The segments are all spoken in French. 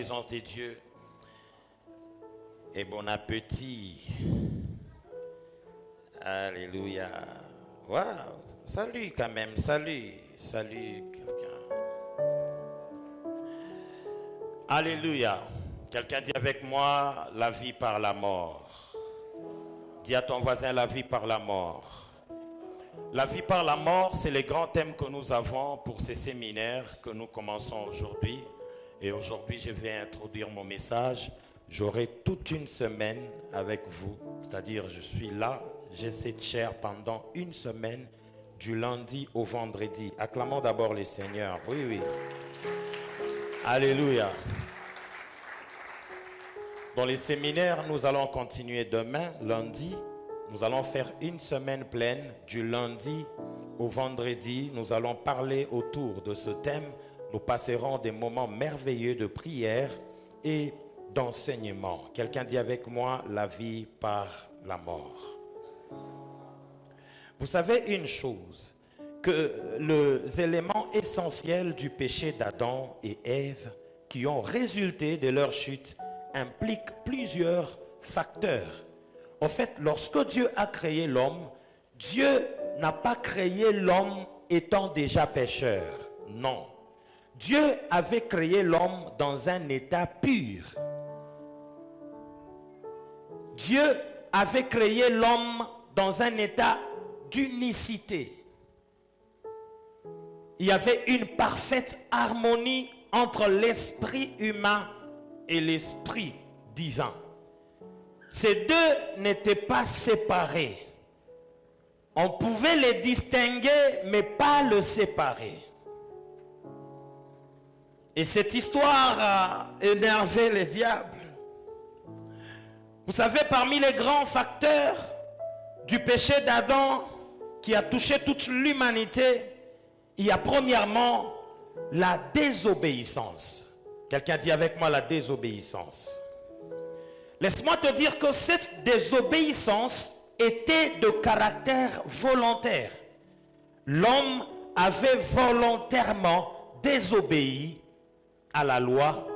présence de Dieu. Et bon appétit. Alléluia. Wow. Salut quand même, salut. Salut quelqu'un. Alléluia. Quelqu'un dit avec moi, la vie par la mort. Dis à ton voisin, la vie par la mort. La vie par la mort, c'est les grands thèmes que nous avons pour ces séminaires que nous commençons aujourd'hui. Et aujourd'hui, je vais introduire mon message. J'aurai toute une semaine avec vous. C'est-à-dire, je suis là, j'ai cette chair pendant une semaine, du lundi au vendredi. Acclamons d'abord les seigneurs. Oui, oui. Alléluia. Dans les séminaires, nous allons continuer demain, lundi. Nous allons faire une semaine pleine, du lundi au vendredi. Nous allons parler autour de ce thème. Nous passerons des moments merveilleux de prière et d'enseignement. Quelqu'un dit avec moi, la vie par la mort. Vous savez une chose, que les éléments essentiels du péché d'Adam et Ève qui ont résulté de leur chute impliquent plusieurs facteurs. En fait, lorsque Dieu a créé l'homme, Dieu n'a pas créé l'homme étant déjà pécheur. Non. Dieu avait créé l'homme dans un état pur. Dieu avait créé l'homme dans un état d'unicité. Il y avait une parfaite harmonie entre l'esprit humain et l'esprit divin. Ces deux n'étaient pas séparés. On pouvait les distinguer, mais pas le séparer. Et cette histoire a énervé le diable. Vous savez, parmi les grands facteurs du péché d'Adam qui a touché toute l'humanité, il y a premièrement la désobéissance. Quelqu'un dit avec moi la désobéissance. Laisse-moi te dire que cette désobéissance était de caractère volontaire. L'homme avait volontairement désobéi à la loi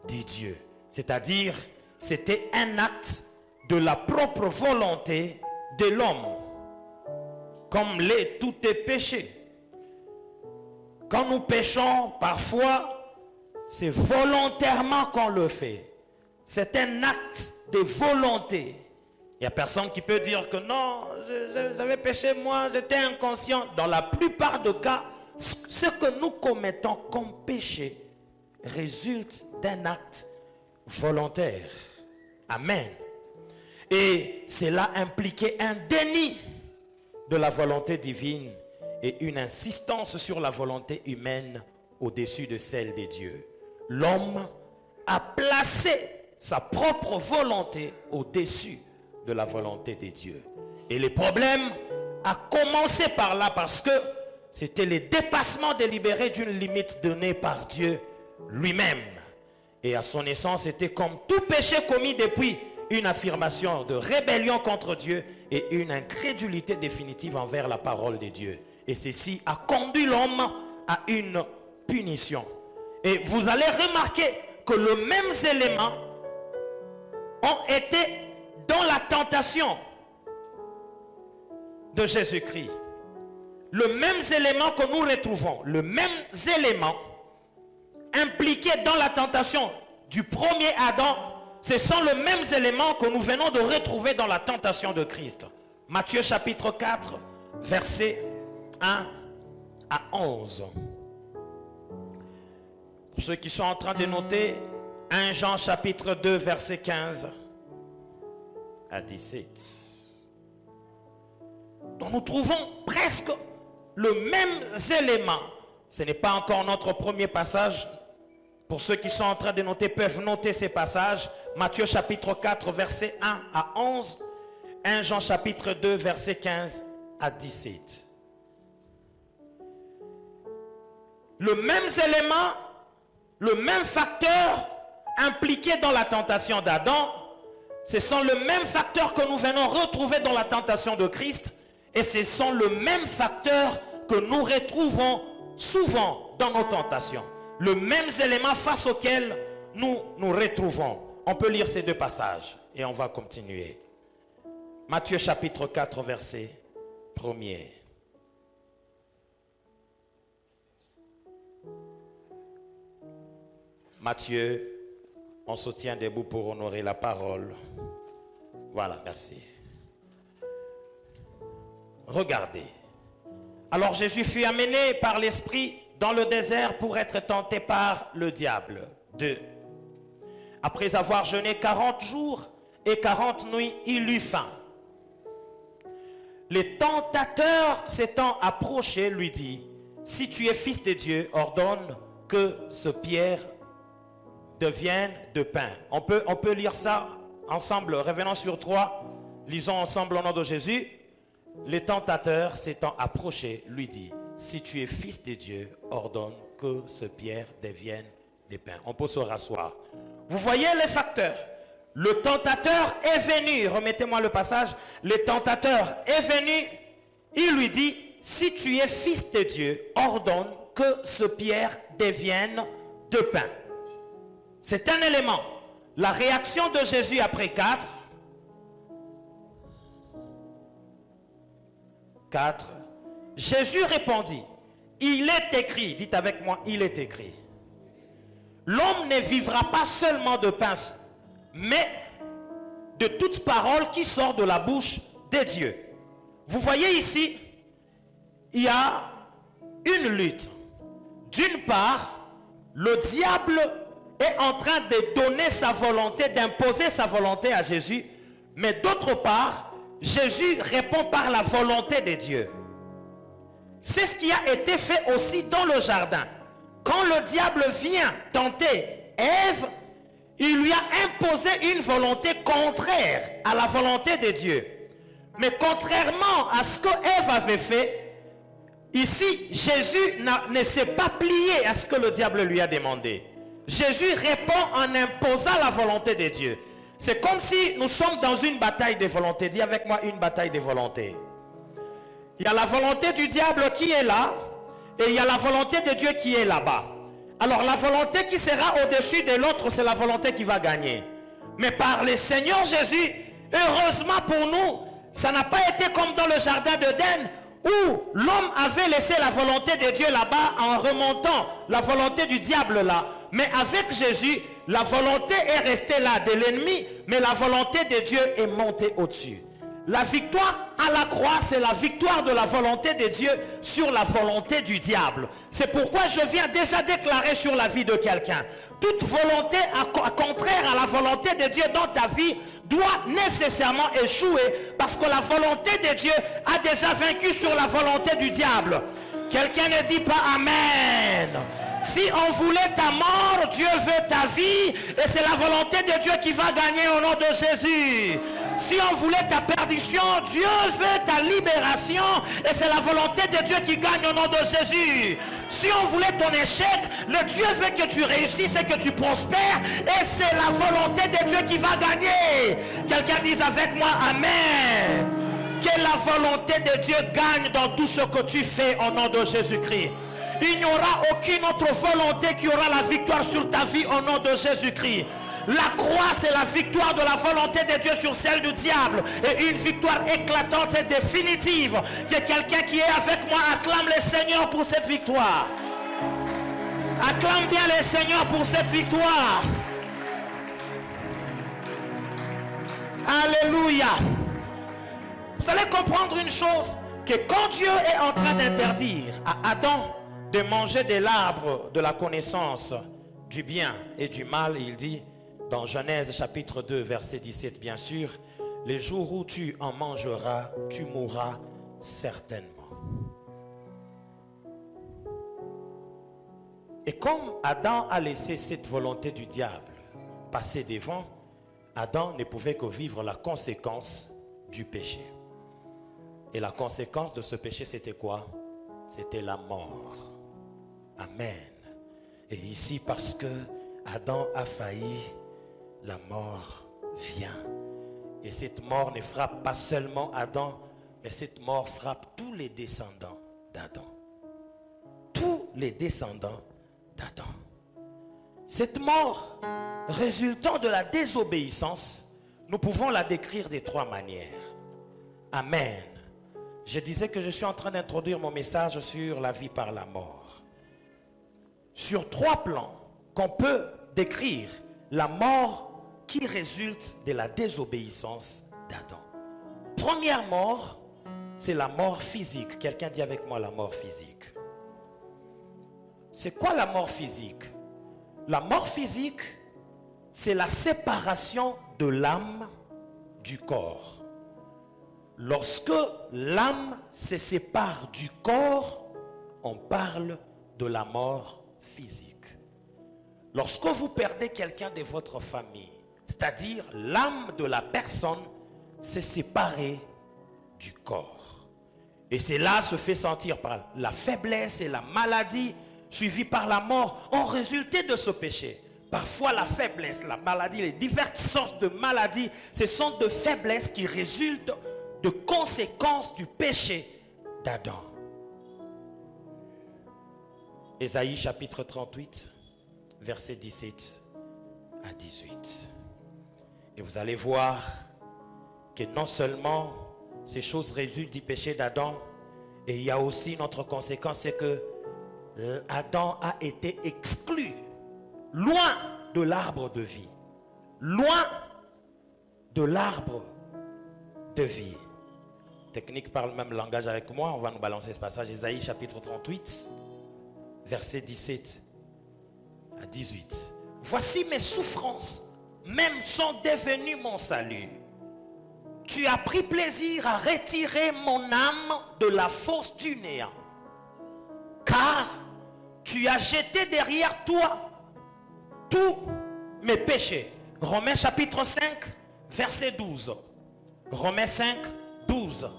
de Dieu. C'est-à-dire, c'était un acte de la propre volonté de l'homme. Comme l'est tout est péché. Quand nous péchons, parfois, c'est volontairement qu'on le fait. C'est un acte de volonté. Il n'y a personne qui peut dire que non, j'avais péché moi, j'étais inconscient. Dans la plupart des cas, ce que nous commettons comme péché résulte d'un acte volontaire. Amen. Et cela impliquait un déni de la volonté divine et une insistance sur la volonté humaine au-dessus de celle de Dieu. L'homme a placé sa propre volonté au-dessus de la volonté de Dieu. Et le problème a commencé par là parce que c'était le dépassement délibéré d'une limite donnée par Dieu lui-même. Et à son essence, c'était comme tout péché commis depuis une affirmation de rébellion contre Dieu et une incrédulité définitive envers la parole de Dieu. Et ceci a conduit l'homme à une punition. Et vous allez remarquer que les mêmes éléments ont été dans la tentation de Jésus-Christ. Les mêmes éléments que nous retrouvons, les mêmes éléments impliqués dans la tentation du premier Adam, ce sont les mêmes éléments que nous venons de retrouver dans la tentation de Christ. Matthieu chapitre 4, versets 1 à 11. Pour ceux qui sont en train de noter, 1 Jean chapitre 2, verset 15 à 17. Donc nous trouvons presque les mêmes éléments. Ce n'est pas encore notre premier passage. Pour ceux qui sont en train de noter, peuvent noter ces passages. Matthieu chapitre 4, verset 1 à 11. 1 Jean chapitre 2, verset 15 à 17. Le même élément, le même facteur impliqué dans la tentation d'Adam, ce sont les mêmes facteurs que nous venons retrouver dans la tentation de Christ, et ce sont les mêmes facteurs que nous retrouvons souvent dans nos tentations. Les mêmes éléments face auxquels nous nous retrouvons. On peut lire ces deux passages et on va continuer. Matthieu chapitre 4, verset 1er. Matthieu, on se tient debout pour honorer la parole. Voilà, merci. Regardez. Alors Jésus fut amené par l'Esprit dans le désert pour être tenté par le diable. 2. Après avoir jeûné 40 jours et 40 nuits, il eut faim. Les tentateurs s'étant approchés lui dit, si tu es fils de Dieu, ordonne que ce pierre devienne de pain. On peut lire ça ensemble. Revenons sur 3. Lisons ensemble au nom de Jésus. Les tentateurs s'étant approchés lui dit, si tu es fils de Dieu, ordonne que ce pierre devienne des pains. On peut se rasseoir. Vous voyez les facteurs. Le tentateur est venu, remettez-moi le passage, le tentateur est venu, il lui dit, si tu es fils de Dieu, ordonne que ce pierre devienne de pain. C'est un élément. La réaction de Jésus après 4. Jésus répondit, il est écrit, dites avec moi, il est écrit. L'homme ne vivra pas seulement de pain, mais de toute parole qui sort de la bouche de Dieu. Vous voyez ici, il y a une lutte. D'une part, le diable est en train de donner sa volonté, d'imposer sa volonté à Jésus, mais d'autre part, Jésus répond par la volonté de Dieu. C'est ce qui a été fait aussi dans le jardin. Quand le diable vient tenter Ève, il lui a imposé une volonté contraire à la volonté de Dieu. Mais contrairement à ce que Ève avait fait, ici, Jésus ne s'est pas plié à ce que le diable lui a demandé. Jésus répond en imposant la volonté de Dieu. C'est comme si nous sommes dans une bataille de volonté. Dis avec moi, une bataille de volonté. Il y a la volonté du diable qui est là, et il y a la volonté de Dieu qui est là-bas. Alors la volonté qui sera au-dessus de l'autre, c'est la volonté qui va gagner. Mais par le Seigneur Jésus, heureusement pour nous, ça n'a pas été comme dans le jardin d'Éden, où l'homme avait laissé la volonté de Dieu là-bas en remontant la volonté du diable là. Mais avec Jésus, la volonté est restée là de l'ennemi, mais la volonté de Dieu est montée au-dessus. La victoire à la croix, c'est la victoire de la volonté de Dieu sur la volonté du diable. C'est pourquoi je viens déjà déclarer sur la vie de quelqu'un. Toute volonté contraire à la volonté de Dieu dans ta vie doit nécessairement échouer, parce que la volonté de Dieu a déjà vaincu sur la volonté du diable. Quelqu'un ne dit pas Amen. Si on voulait ta mort, Dieu veut ta vie, et c'est la volonté de Dieu qui va gagner au nom de Jésus. Si on voulait ta perdition, Dieu veut ta libération, et c'est la volonté de Dieu qui gagne au nom de Jésus. Si on voulait ton échec, le Dieu veut que tu réussisses et que tu prospères, et c'est la volonté de Dieu qui va gagner. Quelqu'un dise avec moi Amen. Que la volonté de Dieu gagne dans tout ce que tu fais au nom de Jésus-Christ. Il n'y aura aucune autre volonté qui aura la victoire sur ta vie au nom de Jésus-Christ. La croix, c'est la victoire de la volonté de Dieu sur celle du diable. Et une victoire éclatante et définitive. Que quelqu'un qui est avec moi acclame le Seigneur pour cette victoire. Acclame bien le Seigneur pour cette victoire. Alléluia. Vous allez comprendre une chose, que quand Dieu est en train d'interdire à Adam de manger de l'arbre de la connaissance du bien et du mal, il dit dans Genèse chapitre 2 verset 17, bien sûr, les jours où tu en mangeras, tu mourras certainement. Et comme Adam a laissé cette volonté du diable passer devant, Adam ne pouvait que vivre la conséquence du péché. Et la conséquence de ce péché, c'était quoi? C'était la mort. Amen. Et ici, parce que Adam a failli, la mort vient. Et cette mort ne frappe pas seulement Adam, mais cette mort frappe tous les descendants d'Adam. Tous les descendants d'Adam. Cette mort résultant de la désobéissance, nous pouvons la décrire de trois manières. Amen. Je disais que je suis en train d'introduire mon message sur la vie par la mort. Sur trois plans qu'on peut décrire la mort qui résulte de la désobéissance d'Adam. Première mort, c'est la mort physique. Quelqu'un dit avec moi la mort physique. C'est quoi la mort physique? La mort physique, c'est la séparation de l'âme du corps. Lorsque l'âme se sépare du corps, on parle de la mort physique. Lorsque vous perdez quelqu'un de votre famille, c'est-à-dire l'âme de la personne s'est séparée du corps. Et cela se fait sentir par la faiblesse et la maladie, suivies par la mort, ont résulté de ce péché. Parfois la faiblesse, la maladie, les diverses sortes de maladies, ce sont de faiblesses qui résultent de conséquences du péché d'Adam. Ésaïe chapitre 38, versets 17 à 18. Et vous allez voir que non seulement ces choses résultent du péché d'Adam, et il y a aussi une autre conséquence, c'est que Adam a été exclu, loin de l'arbre de vie. Loin de l'arbre de vie. Technique parle le même langage avec moi. On va nous balancer ce passage. Ésaïe chapitre 38, versets 17 à 18. Voici mes souffrances, même sont devenues mon salut. Tu as pris plaisir à retirer mon âme de la fosse du néant. Car tu as jeté derrière toi tous mes péchés. Romains chapitre 5, verset 12. Romains 5, 12.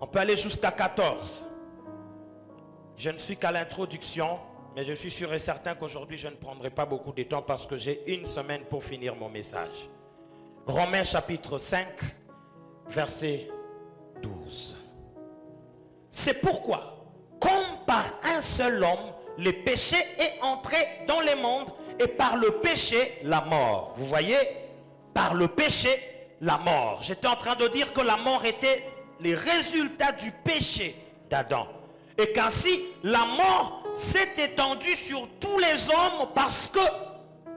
On peut aller jusqu'à 14. Je ne suis qu'à l'introduction, mais je suis sûr et certain qu'aujourd'hui je ne prendrai pas beaucoup de temps parce que j'ai une semaine pour finir mon message. Romains chapitre 5, verset 12. C'est pourquoi, comme par un seul homme, le péché est entré dans le monde, et par le péché, la mort. Vous voyez? Par le péché, la mort. J'étais en train de dire que la mort était le résultat du péché d'Adam. Et qu'ainsi, la mort s'est étendue sur tous les hommes parce que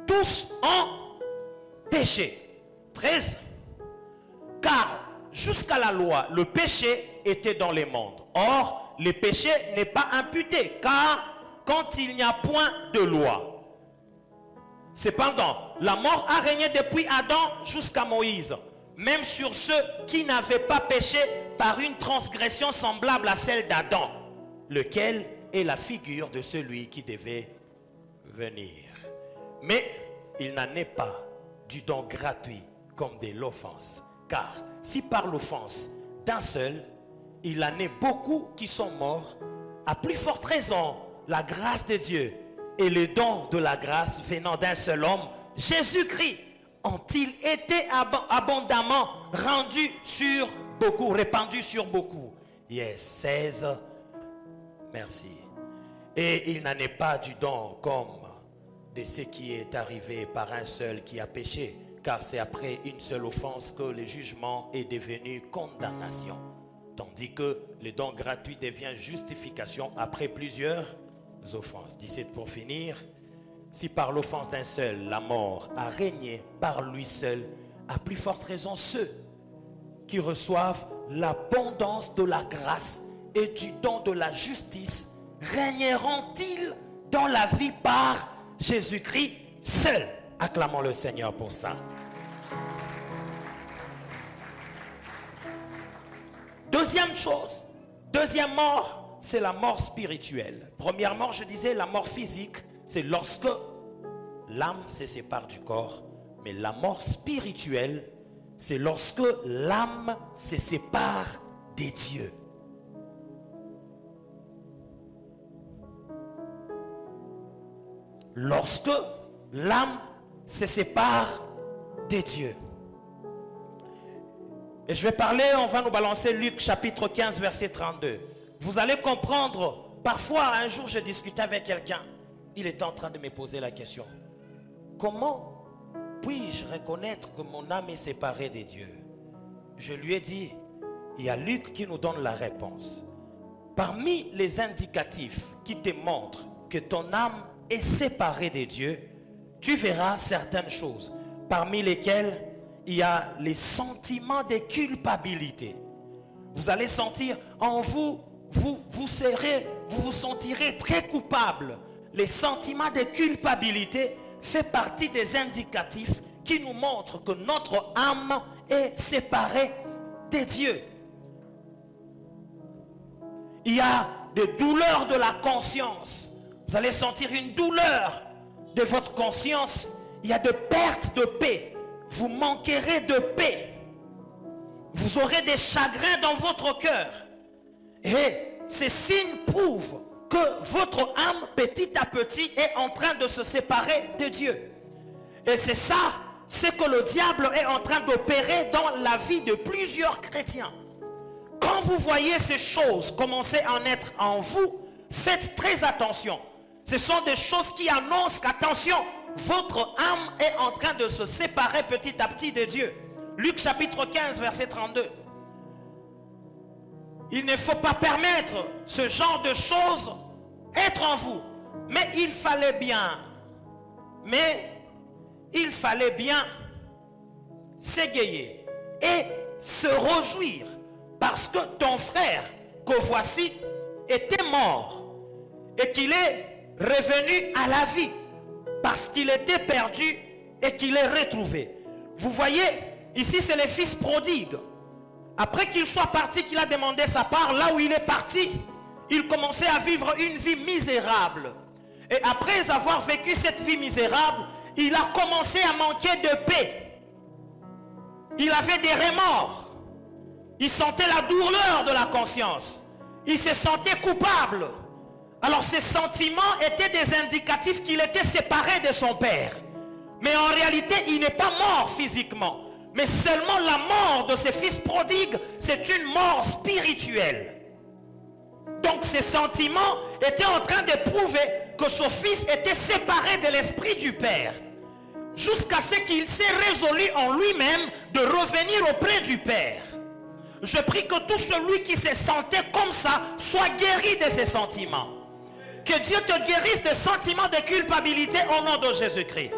tous ont péché. 13. Car jusqu'à la loi, le péché était dans les mondes. Or, le péché n'est pas imputé, car quand il n'y a point de loi. Cependant, la mort a régné depuis Adam jusqu'à Moïse, même sur ceux qui n'avaient pas péché par une transgression semblable à celle d'Adam, lequel est la figure de celui qui devait venir. Mais il n'en est pas du don gratuit comme de l'offense. Car si par l'offense d'un seul, il en est beaucoup qui sont morts, à plus forte raison, la grâce de Dieu et le don de la grâce venant d'un seul homme, Jésus-Christ, ont-ils été abondamment rendus sur beaucoup, répandus sur beaucoup. Yes, 16. Merci. Et il n'en est pas du don comme de ce qui est arrivé par un seul qui a péché, car c'est après une seule offense que le jugement est devenu condamnation. Tandis que le don gratuit devient justification après plusieurs offenses. 17 pour finir. Si par l'offense d'un seul, la mort a régné par lui seul, à plus forte raison ceux qui reçoivent l'abondance de la grâce et du don de la justice régneront-ils dans la vie par Jésus-Christ seul. Acclamons le Seigneur pour ça. Deuxième chose, deuxième mort, c'est la mort spirituelle. Première mort, je disais, la mort physique, c'est lorsque l'âme se sépare du corps. Mais la mort spirituelle, c'est lorsque l'âme se sépare des dieux. Lorsque l'âme se sépare des dieux. Et je vais parler, on va nous balancer Luc chapitre 15 verset 32. Vous allez comprendre, parfois un jour je discutais avec quelqu'un, il était en train de me poser la question. comment puis-je reconnaître que mon âme est séparée de Dieu? Je lui ai dit, il y a Luc qui nous donne la réponse. Parmi les indicatifs qui te montrent que ton âme est séparée de Dieu, tu verras certaines choses, parmi lesquelles il y a les sentiments de culpabilité. Vous allez sentir en vous, vous vous sentirez très coupable. Les sentiments de culpabilité fait partie des indicatifs qui nous montrent que notre âme est séparée de Dieu. Il y a des douleurs de la conscience. Vous allez sentir une douleur de votre conscience. Il y a de pertes de paix. Vous manquerez de paix. Vous aurez des chagrins dans votre cœur. Et ces signes prouvent que votre âme, petit à petit, est en train de se séparer de Dieu. Et c'est ça, c'est que le diable est en train d'opérer dans la vie de plusieurs chrétiens. Quand vous voyez ces choses commencer à en être en vous, faites très attention. Ce sont des choses qui annoncent qu'attention, votre âme est en train de se séparer petit à petit de Dieu. Luc chapitre 15, verset 32. Il ne faut pas permettre ce genre de choses être en vous. Mais il fallait bien s'égayer et se réjouir parce que ton frère que voici était mort et qu'il est revenu à la vie parce qu'il était perdu et qu'il est retrouvé. Vous voyez, ici c'est le fils prodigue. Après qu'il soit parti, qu'il a demandé sa part, là où il est parti, il commençait à vivre une vie misérable. Et après avoir vécu cette vie misérable, il a commencé à manquer de paix. Il avait des remords. Il sentait la douleur de la conscience. Il se sentait coupable. Alors ces sentiments étaient des indicatifs qu'il était séparé de son père. Mais en réalité, il n'est pas mort physiquement. Mais seulement la mort de ses fils prodigues, c'est une mort spirituelle. Donc ces sentiments étaient en train de prouver que son fils était séparé de l'esprit du père. Jusqu'à ce qu'il s'est résolu en lui-même de revenir auprès du père. Je prie que tout celui qui se sentait comme ça soit guéri de ces sentiments. Que Dieu te guérisse des sentiments de culpabilité au nom de Jésus-Christ.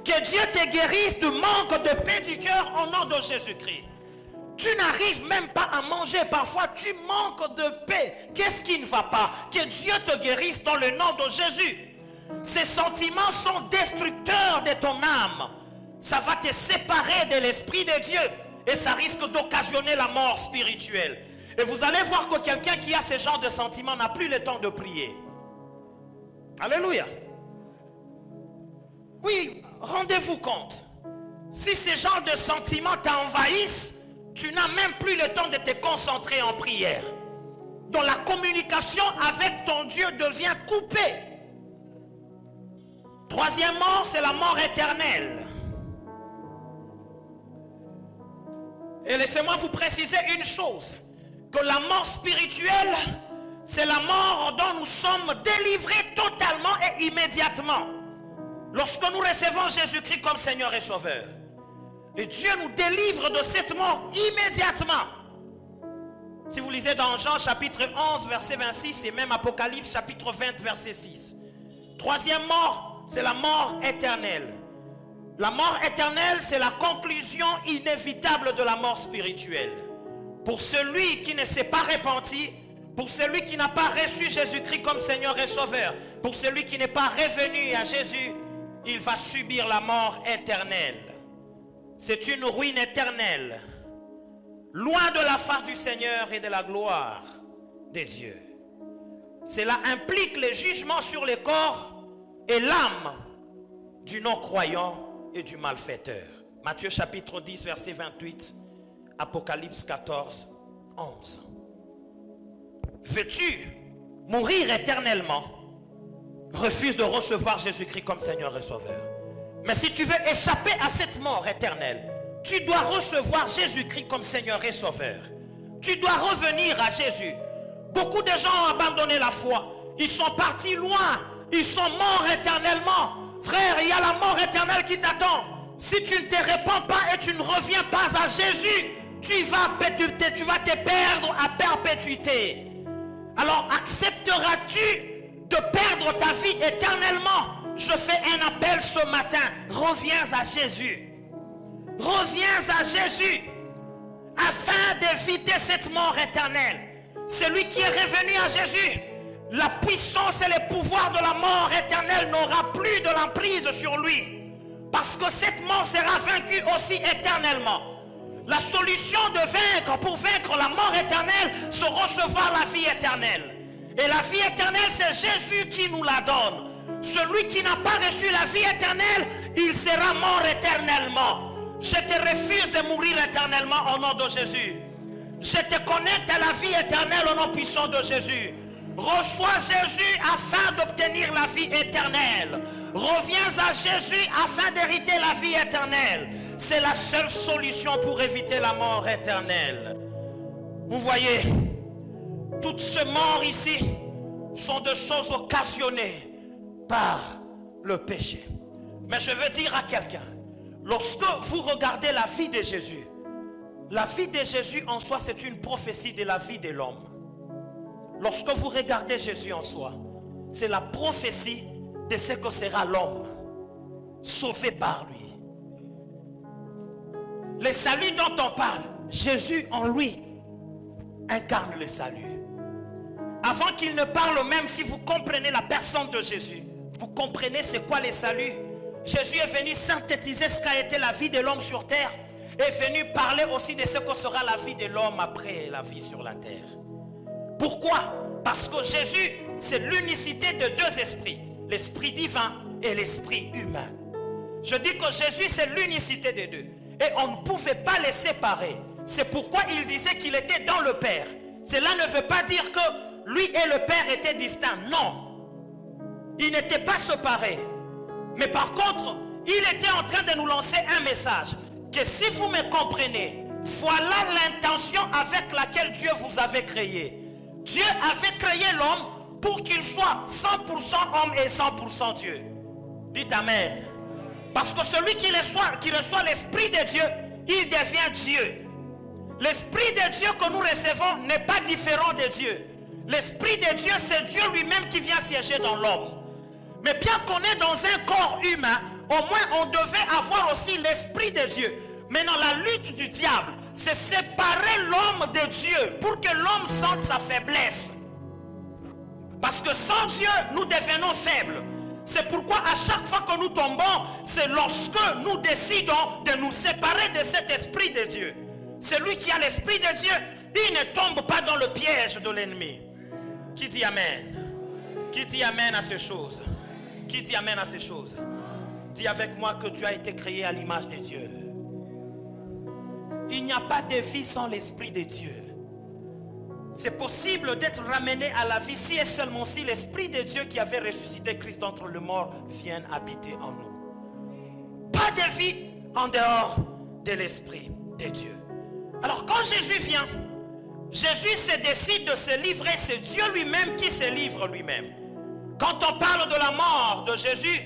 Que Dieu te guérisse du manque de paix du cœur au nom de Jésus-Christ. Tu n'arrives même pas à manger. Parfois, tu manques de paix. Qu'est-ce qui ne va pas? Que Dieu te guérisse dans le nom de Jésus. Ces sentiments sont destructeurs de ton âme. Ça va te séparer de l'Esprit de Dieu. Et ça risque d'occasionner la mort spirituelle. Et vous allez voir que quelqu'un qui a ce genre de sentiments n'a plus le temps de prier. Alléluia. Oui, rendez-vous compte. Si ce genre de sentiments t'envahissent, tu n'as même plus le temps de te concentrer en prière. Donc la communication avec ton Dieu devient coupée. Troisième mort, c'est la mort éternelle. Et laissez-moi vous préciser une chose. Que la mort spirituelle, c'est la mort dont nous sommes délivrés totalement et immédiatement. Lorsque nous recevons Jésus-Christ comme Seigneur et Sauveur. Et Dieu nous délivre de cette mort immédiatement. Si vous lisez dans Jean chapitre 11 verset 26 et même Apocalypse chapitre 20 verset 6. Troisième mort, c'est la mort éternelle. La mort éternelle, c'est la conclusion inévitable de la mort spirituelle. Pour celui qui ne s'est pas repenti, pour celui qui n'a pas reçu Jésus-Christ comme Seigneur et Sauveur, pour celui qui n'est pas revenu à Jésus, il va subir la mort éternelle. C'est une ruine éternelle, loin de la face du Seigneur et de la gloire de Dieu. Cela implique le jugement sur le corps et l'âme du non-croyant et du malfaiteur. Matthieu chapitre 10 verset 28, Apocalypse 14, 11. Veux-tu mourir éternellement? Refuse de recevoir Jésus-Christ comme Seigneur et Sauveur. Mais si tu veux échapper à cette mort éternelle, tu dois recevoir Jésus-Christ comme Seigneur et Sauveur. Tu dois revenir à Jésus. Beaucoup de gens ont abandonné la foi. Ils sont partis loin. Ils sont morts éternellement. Frère, il y a la mort éternelle qui t'attend. Si tu ne te répands pas et tu ne reviens pas à Jésus, tu vas te perdre à perpétuité. Alors accepteras-tu de perdre ta vie éternellement? Je fais un appel ce matin. Reviens à Jésus. Reviens à Jésus afin d'éviter cette mort éternelle. Celui qui est revenu à Jésus, la puissance et les pouvoirs de la mort éternelle n'aura plus de l'emprise sur lui. Parce que cette mort sera vaincue aussi éternellement. La solution de vaincre, pour vaincre la mort éternelle, c'est recevoir la vie éternelle. Et la vie éternelle, c'est Jésus qui nous la donne. Celui qui n'a pas reçu la vie éternelle, il sera mort éternellement. Je te refuse de mourir éternellement au nom de Jésus. Je te connecte à la vie éternelle au nom puissant de Jésus. Reçois Jésus afin d'obtenir la vie éternelle. Reviens à Jésus afin d'hériter la vie éternelle. C'est la seule solution pour éviter la mort éternelle. Vous voyez, toutes ces morts ici sont des choses occasionnées par le péché. Mais je veux dire à quelqu'un, lorsque vous regardez la vie de Jésus en soi, c'est une prophétie de la vie de l'homme. Lorsque vous regardez Jésus en soi, c'est la prophétie de ce que sera l'homme, sauvé par lui. Le salut dont on parle, Jésus en lui incarne le salut. Avant qu'il ne parle, même si vous comprenez la personne de Jésus, vous comprenez c'est quoi le salut. Jésus est venu synthétiser ce qu'a été la vie de l'homme sur terre, est venu parler aussi de ce que sera la vie de l'homme après la vie sur la terre. Pourquoi? Parce que Jésus, c'est l'unicité de deux esprits, l'esprit divin et l'esprit humain. Je dis que Jésus, c'est l'unicité des deux. Et on ne pouvait pas les séparer. C'est pourquoi il disait qu'il était dans le Père. Cela ne veut pas dire que lui et le Père étaient distincts. Non. Ils n'étaient pas séparés. Mais par contre, il était en train de nous lancer un message. Que si vous me comprenez, voilà l'intention avec laquelle Dieu vous avait créé. Dieu avait créé l'homme pour qu'il soit 100% homme et 100% Dieu. Dites Amen. Parce que celui qui reçoit l'Esprit de Dieu, il devient Dieu. L'Esprit de Dieu que nous recevons n'est pas différent de Dieu. L'Esprit de Dieu, c'est Dieu lui-même qui vient siéger dans l'homme. Mais bien qu'on est dans un corps humain, au moins on devait avoir aussi l'Esprit de Dieu. Maintenant, la lutte du diable, c'est séparer l'homme de Dieu pour que l'homme sente sa faiblesse. Parce que sans Dieu, nous devenons faibles. C'est pourquoi à chaque fois que nous tombons, c'est lorsque nous décidons de nous séparer de cet esprit de Dieu. Celui qui a l'esprit de Dieu, il ne tombe pas dans le piège de l'ennemi. Qui dit Amen? Qui dit Amen à ces choses? Qui dit Amen à ces choses? Dis avec moi que tu as été créé à l'image de Dieu. Il n'y a pas de vie sans l'esprit de Dieu. C'est possible d'être ramené à la vie si et seulement si l'Esprit de Dieu qui avait ressuscité Christ d'entre les morts vient habiter en nous. Pas de vie en dehors de l'Esprit de Dieu. Alors quand Jésus vient, Jésus se décide de se livrer, c'est Dieu lui-même qui se livre lui-même. Quand on parle de la mort de Jésus,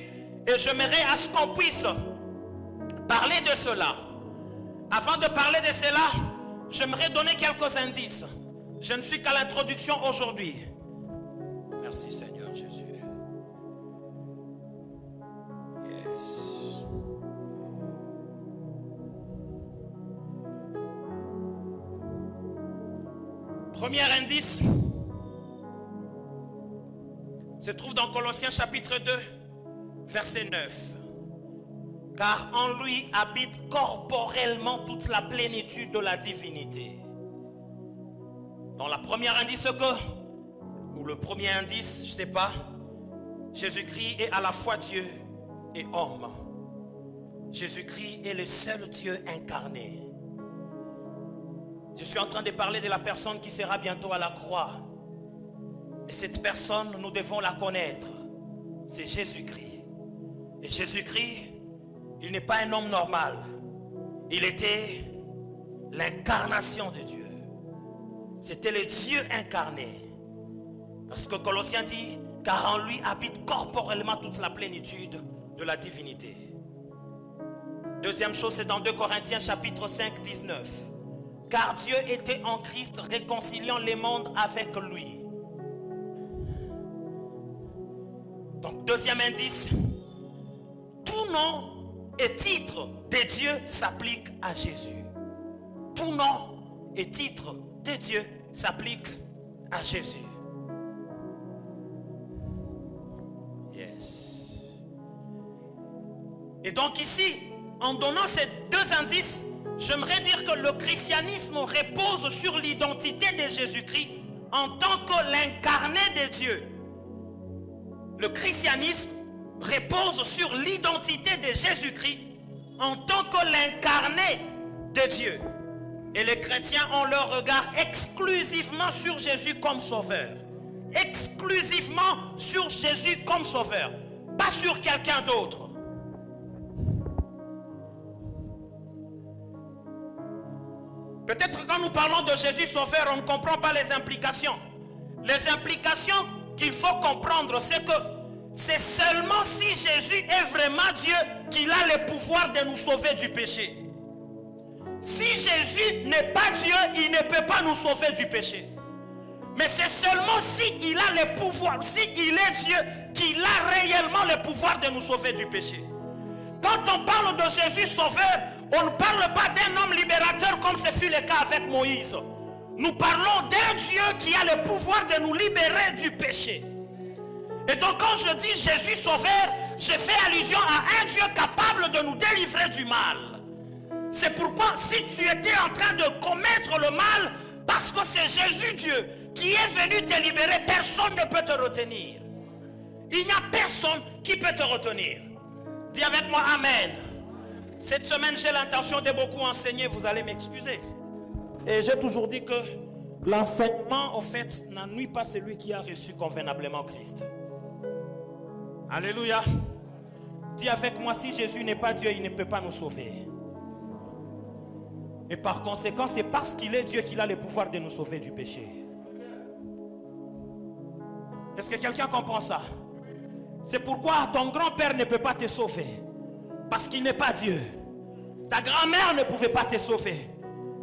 et j'aimerais à ce qu'on puisse parler de cela. Avant de parler de cela, j'aimerais donner quelques indices. Je ne suis qu'à l'introduction aujourd'hui. Merci Seigneur Jésus. Yes. Premier indice se trouve dans Colossiens chapitre 2, verset 9. Car en lui habite corporellement toute la plénitude de la divinité. Dans la première indice ou le premier indice, je ne sais pas, Jésus-Christ est à la fois Dieu et homme. Jésus-Christ est le seul Dieu incarné. Je suis en train de parler de la personne qui sera bientôt à la croix. Et cette personne, nous devons la connaître. C'est Jésus-Christ. Et Jésus-Christ, il n'est pas un homme normal. Il était l'incarnation de Dieu. C'était le Dieu incarné. Parce que Colossiens dit, car en lui habite corporellement toute la plénitude de la divinité. Deuxième chose, c'est dans 2 Corinthiens chapitre 5, 19. Car Dieu était en Christ réconciliant les mondes avec lui. Donc, deuxième indice, tout nom et titre de Dieu s'applique à Jésus. Tout nom et titre de Dieu s'applique à Jésus. Yes. Et donc ici, en donnant ces deux indices, j'aimerais dire que le christianisme repose sur l'identité de Jésus-Christ en tant que l'incarné de Dieu. Le christianisme repose sur l'identité de Jésus-Christ en tant que l'incarné de Dieu. Et les chrétiens ont leur regard exclusivement sur Jésus comme sauveur. Exclusivement sur Jésus comme sauveur. Pas sur quelqu'un d'autre. Peut-être quand nous parlons de Jésus sauveur, on ne comprend pas les implications. Les implications qu'il faut comprendre, c'est que c'est seulement si Jésus est vraiment Dieu qu'il a le pouvoir de nous sauver du péché. Si Jésus n'est pas Dieu, il ne peut pas nous sauver du péché. Mais c'est seulement s'il a le pouvoir, s'il est Dieu, qu'il a réellement le pouvoir de nous sauver du péché. Quand on parle de Jésus sauveur, on ne parle pas d'un homme libérateur comme ce fut le cas avec Moïse. Nous parlons d'un Dieu qui a le pouvoir de nous libérer du péché. Et donc quand je dis Jésus sauveur, je fais allusion à un Dieu capable de nous délivrer du mal. C'est pourquoi si tu étais en train de commettre le mal, parce que c'est Jésus Dieu qui est venu te libérer, personne ne peut te retenir. Il n'y a personne qui peut te retenir. Dis avec moi Amen. Cette semaine, j'ai l'intention de beaucoup enseigner, vous allez m'excuser. Et j'ai toujours dit que l'enseignement, en fait, n'ennuie pas celui qui a reçu convenablement Christ. Alléluia. Dis avec moi, si Jésus n'est pas Dieu, il ne peut pas nous sauver. Et par conséquent, c'est parce qu'il est Dieu qu'il a le pouvoir de nous sauver du péché. Est-ce que quelqu'un comprend ça? C'est pourquoi ton grand-père ne peut pas te sauver. Parce qu'il n'est pas Dieu. Ta grand-mère ne pouvait pas te sauver.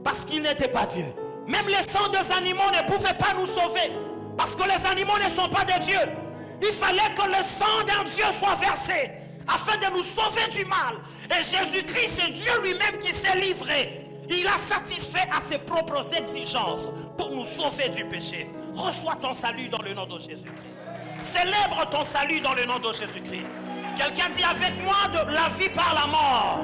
Parce qu'il n'était pas Dieu. Même les sangs des animaux ne pouvaient pas nous sauver. Parce que les animaux ne sont pas des dieux. Il fallait que le sang d'un Dieu soit versé afin de nous sauver du mal. Et Jésus-Christ, c'est Dieu lui-même qui s'est livré. Il a satisfait à ses propres exigences pour nous sauver du péché. Reçois ton salut dans le nom de Jésus-Christ. Célèbre ton salut dans le nom de Jésus-Christ. Quelqu'un dit avec moi de la vie par la mort.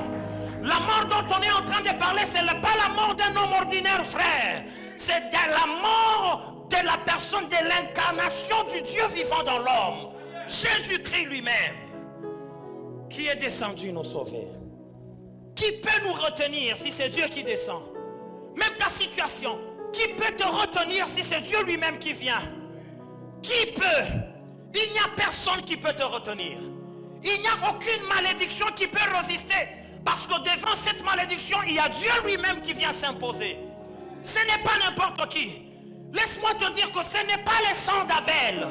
La mort dont on est en train de parler, ce n'est pas la mort d'un homme ordinaire, frère. C'est de la mort de la personne, de l'incarnation du Dieu vivant dans l'homme. Jésus-Christ lui-même, qui est descendu nous sauver. Qui peut nous retenir si c'est Dieu qui descend? Même ta situation, qui peut te retenir si c'est Dieu lui-même qui vient? Qui peut? Il n'y a personne qui peut te retenir. Il n'y a aucune malédiction qui peut résister. Parce que devant cette malédiction, il y a Dieu lui-même qui vient s'imposer. Ce n'est pas n'importe qui. Laisse-moi te dire que ce n'est pas le sang d'Abel.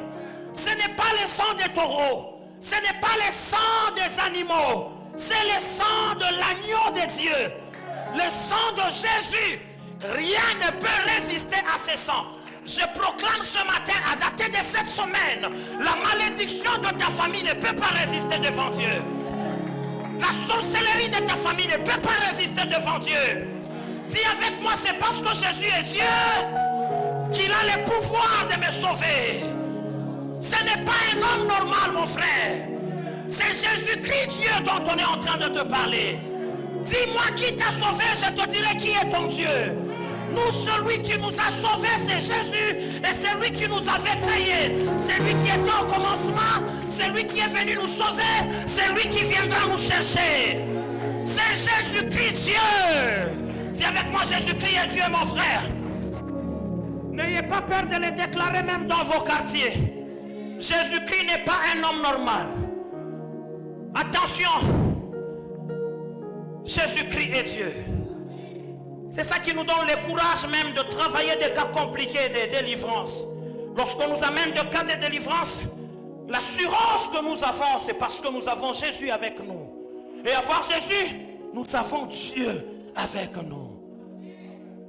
Ce n'est pas le sang des taureaux. Ce n'est pas le sang des animaux. C'est le sang de l'agneau de Dieu. Le sang de Jésus. Rien ne peut résister à ce sang. Je proclame ce matin, à dater de cette semaine, la malédiction de ta famille ne peut pas résister devant Dieu. La sorcellerie de ta famille ne peut pas résister devant Dieu. Dis avec moi, c'est parce que Jésus est Dieu qu'il a le pouvoir de me sauver. Ce n'est pas un homme normal, mon frère. C'est Jésus-Christ Dieu dont on est en train de te parler. Dis-moi qui t'a sauvé, je te dirai qui est ton Dieu. Nous, celui qui nous a sauvés, c'est Jésus. Et c'est lui qui nous avait créés. C'est lui qui était au commencement. C'est lui qui est venu nous sauver. C'est lui qui viendra nous chercher. C'est Jésus-Christ Dieu. Dis avec moi, Jésus-Christ est Dieu, mon frère. N'ayez pas peur de le déclarer même dans vos quartiers. Jésus-Christ n'est pas un homme normal. Attention. Jésus-Christ est Dieu. C'est ça qui nous donne le courage même de travailler des cas compliqués de délivrance. Lorsqu'on nous amène des cas de délivrance, L'assurance que nous avons, c'est parce que nous avons Jésus avec nous. Et avoir Jésus, nous avons Dieu avec nous.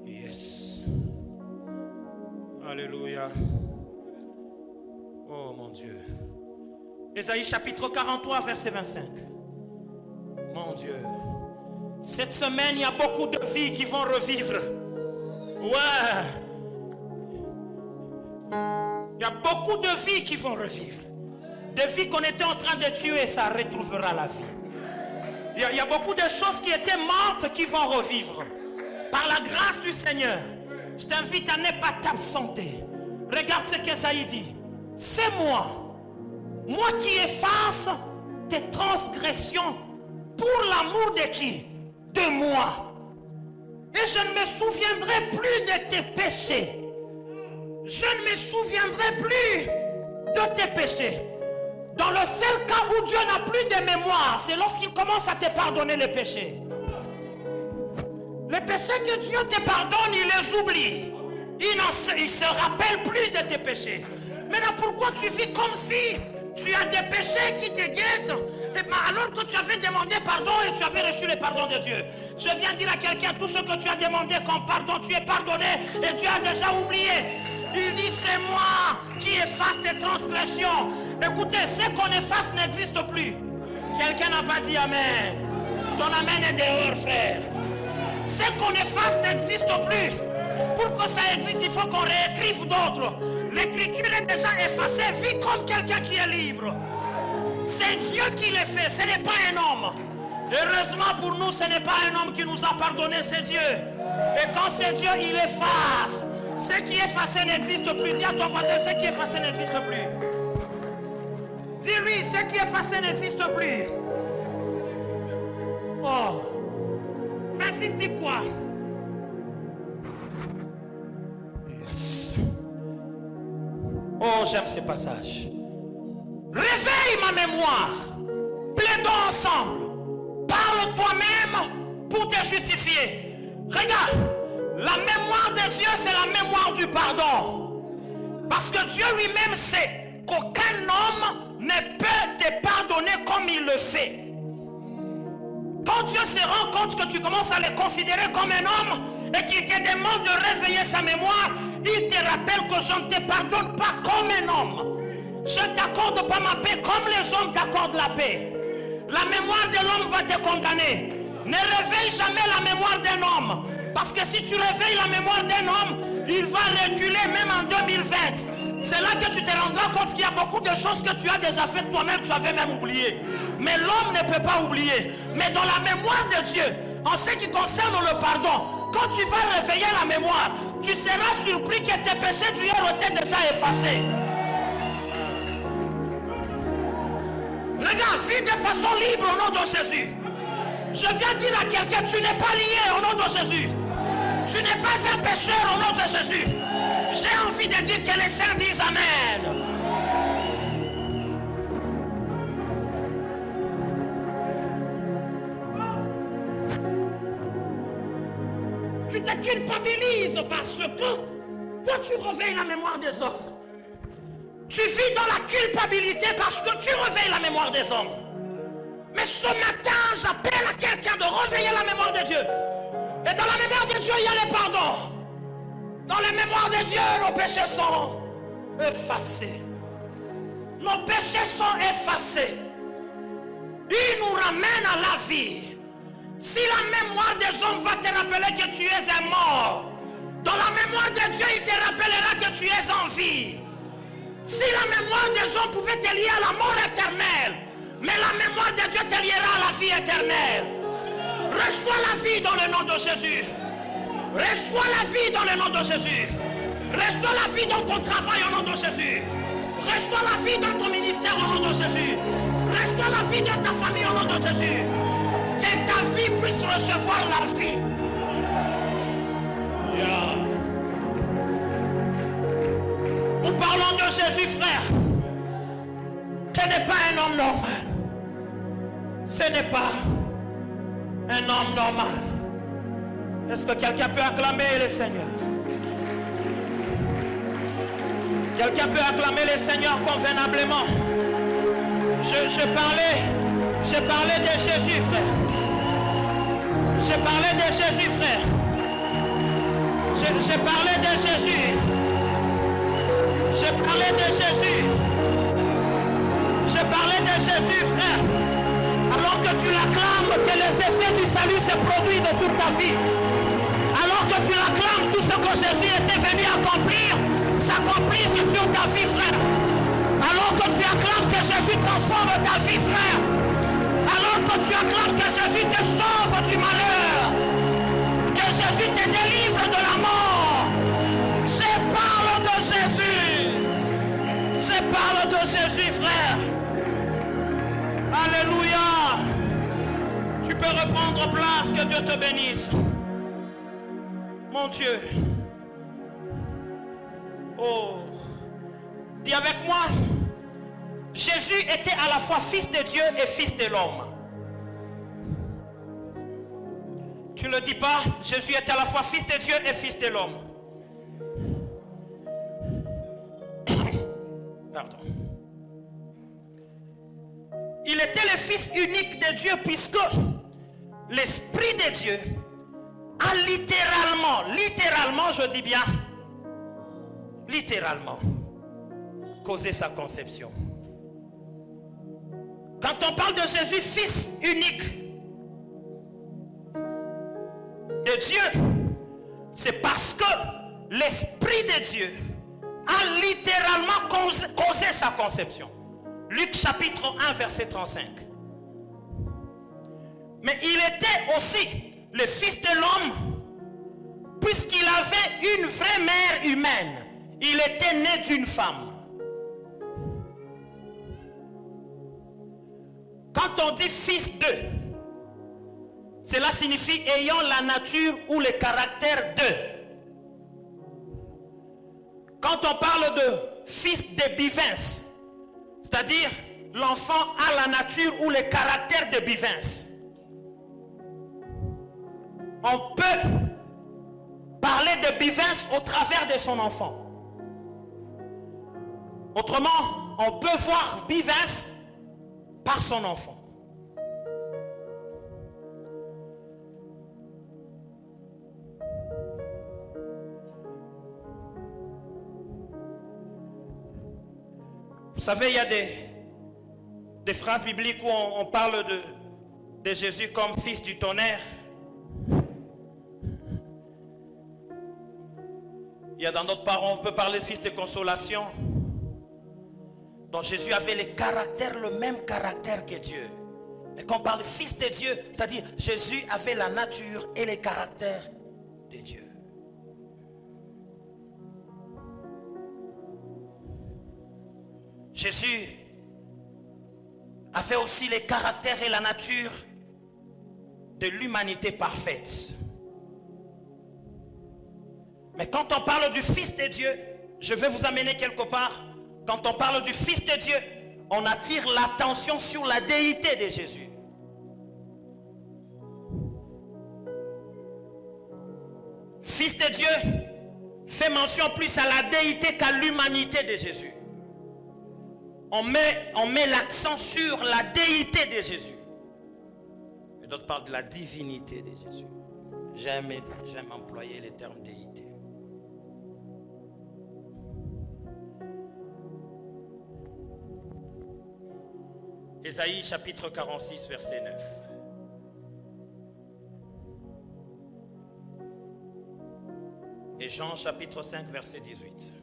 Yes. Alléluia. Oh mon Dieu. Ésaïe chapitre 43, verset 25. Mon Dieu. Cette semaine, il y a beaucoup de vies qui vont revivre. Ouais. Il y a beaucoup de vies qui vont revivre. Des vies qu'on était en train de tuer, ça retrouvera la vie. Il y a beaucoup de choses qui étaient mortes qui vont revivre. Par la grâce du Seigneur. Je t'invite à ne pas t'absenter. Regarde ce qu'Ésaïe dit. C'est moi. Moi qui efface tes transgressions pour l'amour de qui? De moi. Et je ne me souviendrai plus de tes péchés. Je ne me souviendrai plus de tes péchés. Dans le seul cas où Dieu n'a plus de mémoire, c'est lorsqu'il commence à te pardonner les péchés. Les péchés que Dieu te pardonne, il les oublie. Il ne se rappelle plus de tes péchés. Maintenant, pourquoi tu vis comme si tu as des péchés qui te guettent alors que tu avais demandé pardon et tu avais reçu le pardon de Dieu? Je viens dire à quelqu'un, tout ce que tu as demandé comme pardon, tu es pardonné et tu as déjà oublié. Il dit, c'est moi qui efface tes transgressions. Écoutez, ce qu'on efface n'existe plus. Quelqu'un n'a pas dit amen. Ton amen est dehors, frère. Ce qu'on efface n'existe plus. Pour que ça existe, il faut qu'on réécrive d'autres. L'écriture est déjà effacée. Vis comme quelqu'un qui est libre. C'est Dieu qui le fait, ce n'est pas un homme. Heureusement pour nous, ce n'est pas un homme qui nous a pardonné, c'est Dieu. Et quand c'est Dieu, il efface. Ce qui est effacé n'existe plus. Dis à ton voisin, ce qui est effacé n'existe plus. Dis-lui, ce qui est effacé n'existe plus. Oh. 26 dit quoi? Yes. Oh, j'aime ces passages. Réveille ma mémoire. Plaidons ensemble. Parle toi-même pour te justifier. Regarde, la mémoire de Dieu, c'est la mémoire du pardon. Parce que Dieu lui-même sait qu'aucun homme ne peut te pardonner comme il le fait. Quand Dieu se rend compte que tu commences à le considérer comme un homme et qu'il te demande de réveiller sa mémoire, il te rappelle que je ne te pardonne pas comme un homme. Je ne t'accorde pas ma paix comme les hommes t'accordent la paix. La mémoire de l'homme va te condamner. Ne réveille jamais la mémoire d'un homme. Parce que si tu réveilles la mémoire d'un homme, il va reculer même en 2020. C'est là que tu te rendras compte qu'il y a beaucoup de choses que tu as déjà faites toi-même, tu avais même oublié. Mais l'homme ne peut pas oublier. Mais dans la mémoire de Dieu, en ce qui concerne le pardon, quand tu vas réveiller la mémoire, tu seras surpris que tes péchés d'hier étaient déjà effacés. Regarde, vis de façon libre au nom de Jésus. Je viens dire à quelqu'un, tu n'es pas lié au nom de Jésus. Tu n'es pas un pécheur au nom de Jésus. J'ai envie de dire que les saints disent amen. Tu te culpabilises parce que toi tu réveilles la mémoire des hommes. Tu vis dans la culpabilité parce que tu réveilles la mémoire des hommes. Mais ce matin, j'appelle à quelqu'un de réveiller la mémoire de Dieu. Et dans la mémoire de Dieu, il y a le pardon. Dans la mémoire de Dieu, nos péchés sont effacés. Nos péchés sont effacés. Il nous ramène à la vie. Si la mémoire des hommes va te rappeler que tu es un mort, dans la mémoire de Dieu, il te rappellera que tu es en vie. Si la mémoire des hommes pouvait te lier à la mort éternelle, mais la mémoire de Dieu te liera à la vie éternelle. Reçois la vie dans le nom de Jésus. Reçois la vie dans le nom de Jésus. Reçois la vie dans ton travail au nom de Jésus. Reçois la vie dans ton ministère au nom de Jésus. Reçois la vie dans ta famille au nom de Jésus. Que ta vie puisse recevoir la vie. Yeah. Nous parlons de Jésus, frère. Ce n'est pas un homme normal. Ce n'est pas un homme normal. Est-ce que quelqu'un peut acclamer le Seigneur? Quelqu'un peut acclamer le Seigneur convenablement? Je parlais de Jésus, frère. Je parlais de Jésus, frère. Je parlais de Jésus. Je parlais de Jésus. Je parlais de Jésus, frère. Alors que tu l'acclames, que les effets du salut se produisent sur ta vie. Alors que tu l'acclames, tout ce que Jésus était venu accomplir s'accomplisse sur ta vie, frère. Alors que tu acclames que Jésus transforme ta vie, frère. Alors que tu acclames que Jésus te sauve du malheur. Que Jésus te délivre de la mort. Je parle de Jésus. Je parle de Jésus, frère. Alléluia. Tu peux reprendre place, que Dieu te bénisse. Mon Dieu. Oh. Dis avec moi. Jésus était à la fois fils de Dieu et fils de l'homme. Tu ne le dis pas? Jésus était à la fois fils de Dieu et fils de l'homme. Pardon. Il était le fils unique de Dieu puisque l'Esprit de Dieu a littéralement, je dis bien, littéralement, causé sa conception. Quand on parle de Jésus, fils unique de Dieu, c'est parce que l'Esprit de Dieu a littéralement causé sa conception. Luc chapitre 1 verset 35. Mais il était aussi le fils de l'homme puisqu'il avait une vraie mère humaine. Il était né d'une femme. Quand on dit fils de, cela signifie ayant la nature ou le caractère de. Quand on parle de fils de bivins, c'est-à-dire l'enfant a la nature ou le caractère de bivins. On peut parler de bivins au travers de son enfant. Autrement, on peut voir bivins par son enfant. Vous savez, il y a des phrases bibliques où on parle de Jésus comme fils du tonnerre. Il y a dans notre parole, on peut parler de fils de consolation. Donc Jésus avait le même caractère que Dieu. Mais quand on parle de fils de Dieu, c'est-à-dire Jésus avait la nature et le caractère de Dieu. Jésus avait aussi le caractère et la nature de l'humanité parfaite. Mais quand on parle du Fils de Dieu, je vais vous amener quelque part. Quand on parle du Fils de Dieu, on attire l'attention sur la déité de Jésus. Fils de Dieu fait mention plus à la déité qu'à l'humanité de Jésus. On met l'accent sur la déité de Jésus. Et d'autres parlent de la divinité de Jésus. J'aime employer le terme déité. Ésaïe chapitre 46 verset 9. Et Jean chapitre 5 verset 18.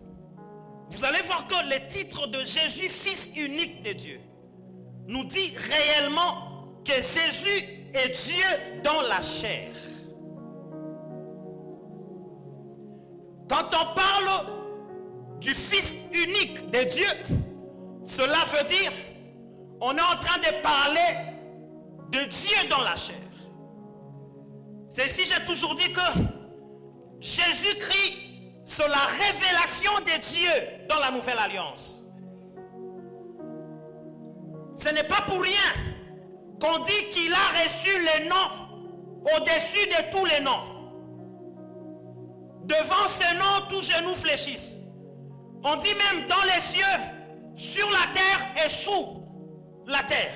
Vous allez voir que le titre de Jésus, fils unique de Dieu, nous dit réellement que Jésus est Dieu dans la chair. Quand on parle du fils unique de Dieu, cela veut dire on est en train de parler de Dieu dans la chair. C'est ici j'ai toujours dit que Jésus-Christ, c'est la révélation de Dieu dans la nouvelle alliance. Ce n'est pas pour rien qu'on dit qu'il a reçu les noms au-dessus de tous les noms. Devant ces noms, tous genoux fléchissent. On dit même dans les cieux, sur la terre et sous la terre.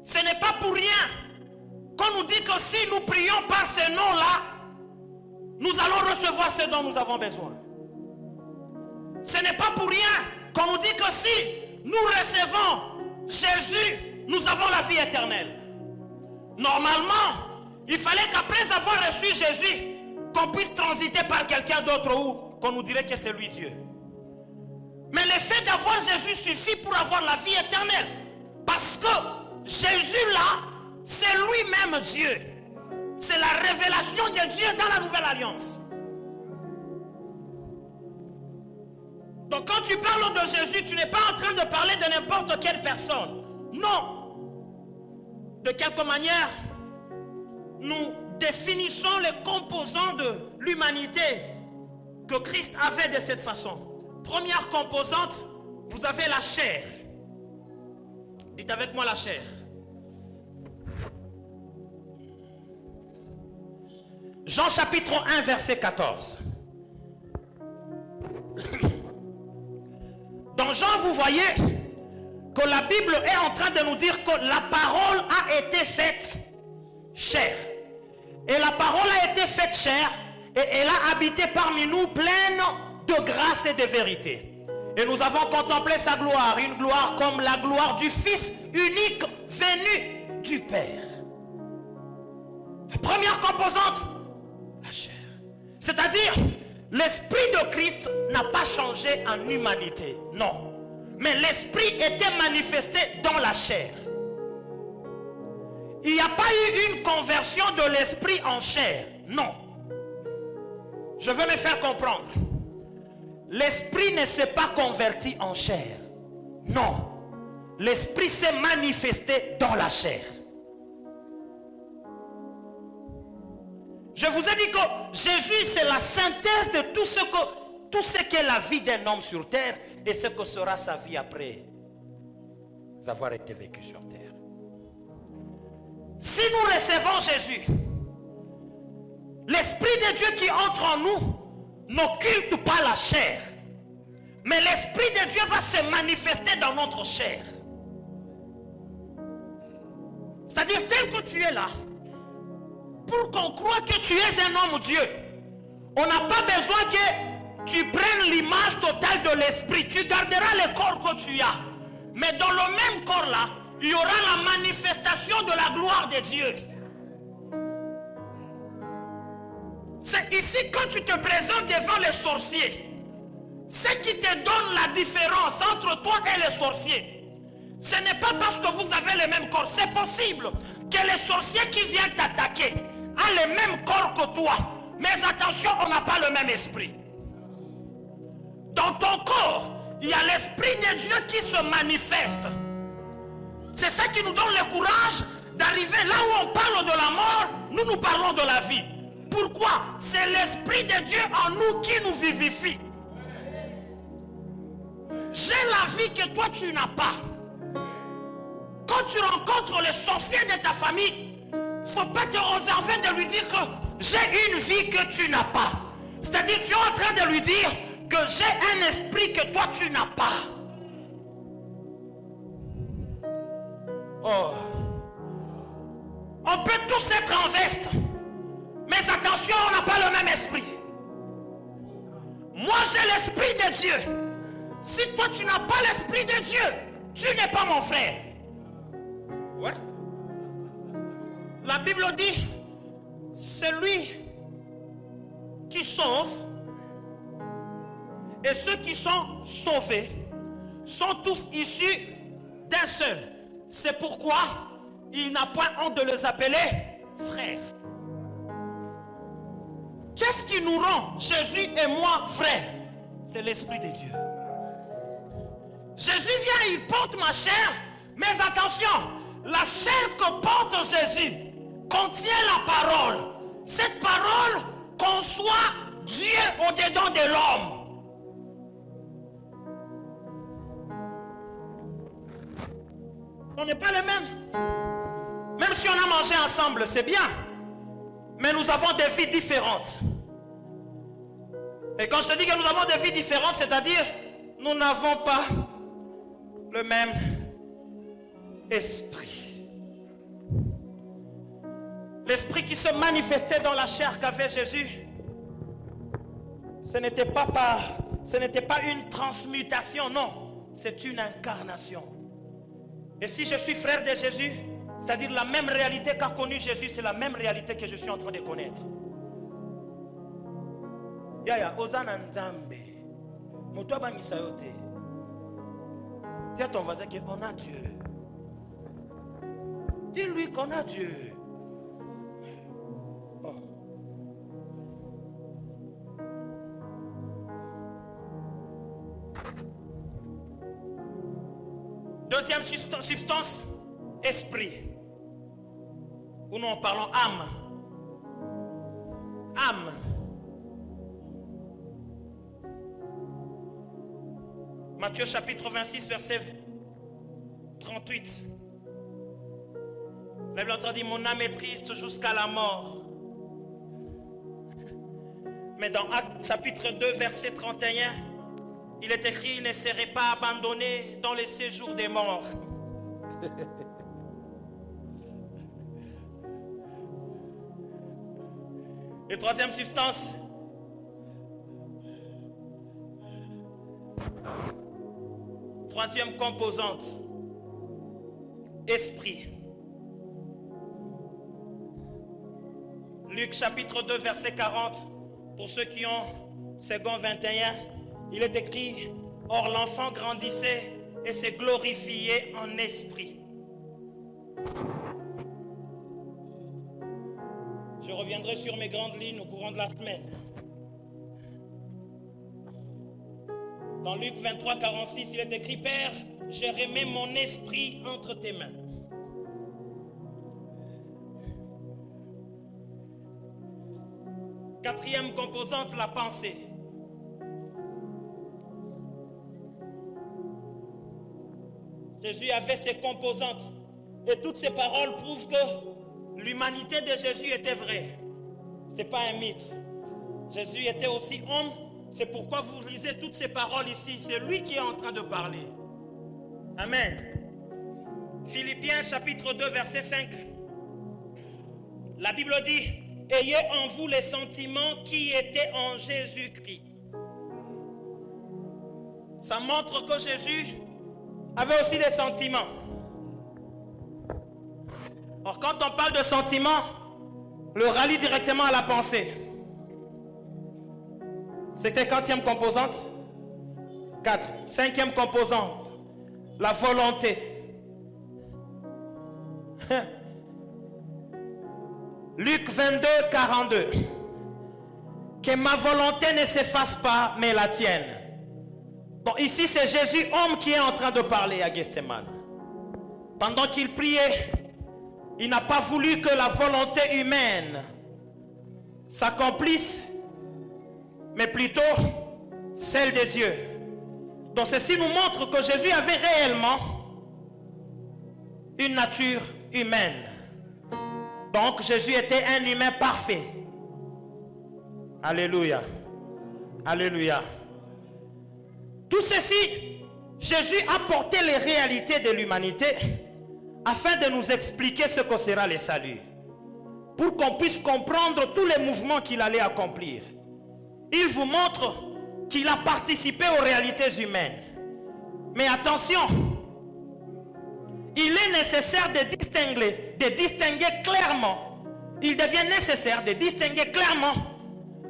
Ce n'est pas pour rien qu'on nous dit que si nous prions par ces noms-là, nous allons recevoir ce dont nous avons besoin. Ce n'est pas pour rien qu'on nous dit que si nous recevons Jésus, nous avons la vie éternelle. Normalement, il fallait qu'après avoir reçu Jésus, qu'on puisse transiter par quelqu'un d'autre ou qu'on nous dirait que c'est lui Dieu. Mais le fait d'avoir Jésus suffit pour avoir la vie éternelle. Parce que Jésus là, c'est lui-même Dieu. C'est la révélation de Dieu dans la nouvelle alliance. Donc quand tu parles de Jésus, tu n'es pas en train de parler de n'importe quelle personne. Non. De quelque manière, nous définissons les composants de l'humanité que Christ avait de cette façon. Première composante, vous avez la chair. Dites avec moi la chair. Jean chapitre 1 verset 14. Dans Jean, vous voyez que la Bible est en train de nous dire que la parole a été faite chair. Et la parole a été faite chair et elle a habité parmi nous pleine de grâce et de vérité. Et nous avons contemplé sa gloire, une gloire comme la gloire du Fils unique venu du Père. La première composante, la chair. C'est-à-dire, l'esprit de Christ n'a pas changé en humanité, non. Mais l'esprit était manifesté dans la chair. Il n'y a pas eu une conversion de l'esprit en chair, non. Je veux me faire comprendre. L'esprit ne s'est pas converti en chair, non. L'esprit s'est manifesté dans la chair. Je vous ai dit que Jésus, c'est la synthèse de tout ce qu'est la vie d'un homme sur terre et ce que sera sa vie après avoir été vécu sur terre. Si nous recevons Jésus, l'Esprit de Dieu qui entre en nous n'occulte pas la chair, mais l'Esprit de Dieu va se manifester dans notre chair. C'est-à-dire, tel que tu es là, pour qu'on croie que tu es un homme Dieu, on n'a pas besoin que tu prennes l'image totale de l'esprit. Tu garderas le corps que tu as. Mais dans le même corps là, il y aura la manifestation de la gloire de Dieu. C'est ici quand tu te présentes devant les sorciers, ce qui te donne la différence entre toi et les sorciers, ce n'est pas parce que vous avez le même corps. C'est possible que les sorciers qui viennent t'attaquer a le même corps que toi. Mais attention, on n'a pas le même esprit. Dans ton corps, il y a l'esprit de Dieu qui se manifeste. C'est ça qui nous donne le courage d'arriver là où on parle de la mort, nous parlons de la vie. Pourquoi? C'est l'esprit de Dieu en nous qui nous vivifie. J'ai la vie que toi tu n'as pas. Quand tu rencontres les sorciers de ta famille, il ne faut pas te réserver de lui dire que j'ai une vie que tu n'as pas. C'est-à-dire tu es en train de lui dire que j'ai un esprit que toi tu n'as pas. Oh. On peut tous être en veste, mais attention, on n'a pas le même esprit. Moi j'ai l'esprit de Dieu. Si toi tu n'as pas l'esprit de Dieu, tu n'es pas mon frère. Ouais. La Bible dit, celui qui sauve et ceux qui sont sauvés sont tous issus d'un seul. C'est pourquoi il n'a point honte de les appeler frères. Qu'est-ce qui nous rend, Jésus et moi, frères? C'est l'Esprit de Dieu. Jésus vient, il porte ma chair, mais attention, la chair que porte Jésus contient la parole. Cette parole conçoit Dieu au-dedans de l'homme. On n'est pas les mêmes. Même si on a mangé ensemble, c'est bien. Mais nous avons des vies différentes. Et quand je te dis que nous avons des vies différentes, c'est-à-dire nous n'avons pas le même esprit. L'esprit qui se manifestait dans la chair qu'avait Jésus, ce n'était pas une transmutation, non, c'est une incarnation. Et si je suis frère de Jésus, c'est-à-dire la même réalité qu'a connue Jésus, c'est la même réalité que je suis en train de connaître. Yaya, Ozana Nzambe, Moto Bangisa Yote. Dis à ton voisin qu'on a Dieu. Dis-lui qu'on a Dieu. Oh. Deuxième substance, esprit. Ou nous en parlons âme. Âme. Matthieu chapitre 26, verset 38. La Bible dit, mon âme est triste jusqu'à la mort. Mais dans Actes chapitre 2, verset 31, il est écrit, ne serait pas abandonné dans les séjours des morts. Et troisième substance, troisième composante, esprit. Luc chapitre 2 verset 40, pour ceux qui ont second 21, il est écrit, or l'enfant grandissait et se glorifiait en esprit. Je reviendrai sur mes grandes lignes au courant de la semaine. Dans Luc 23, 46, il est écrit, Père, j'ai remis mon esprit entre tes mains. Quatrième composante, la pensée. Jésus avait ses composantes et toutes ces paroles prouvent que l'humanité de Jésus était vraie. Ce n'était pas un mythe. Jésus était aussi homme. C'est pourquoi vous lisez toutes ces paroles ici. C'est lui qui est en train de parler. Amen. Philippiens chapitre 2 verset 5. La Bible dit, ayez en vous les sentiments qui étaient en Jésus-Christ. Ça montre que Jésus avait aussi des sentiments. Or, quand on parle de sentiments, le rallie directement à la pensée. C'était quatrième composante. 4. Cinquième composante, la volonté. Luc 22, 42. Que ma volonté ne s'efface pas, mais la tienne. Donc ici, c'est Jésus, homme, qui est en train de parler à Gethsémane. Pendant qu'il priait, il n'a pas voulu que la volonté humaine s'accomplisse, mais plutôt celle de Dieu. Donc ceci nous montre que Jésus avait réellement une nature humaine. Donc Jésus était un humain parfait. Alléluia. Alléluia. Tout ceci, Jésus a porté les réalités de l'humanité afin de nous expliquer ce que sera le salut. Pour qu'on puisse comprendre tous les mouvements qu'il allait accomplir. Il vous montre qu'il a participé aux réalités humaines. Mais attention, il est nécessaire de distinguer clairement, il devient nécessaire de distinguer clairement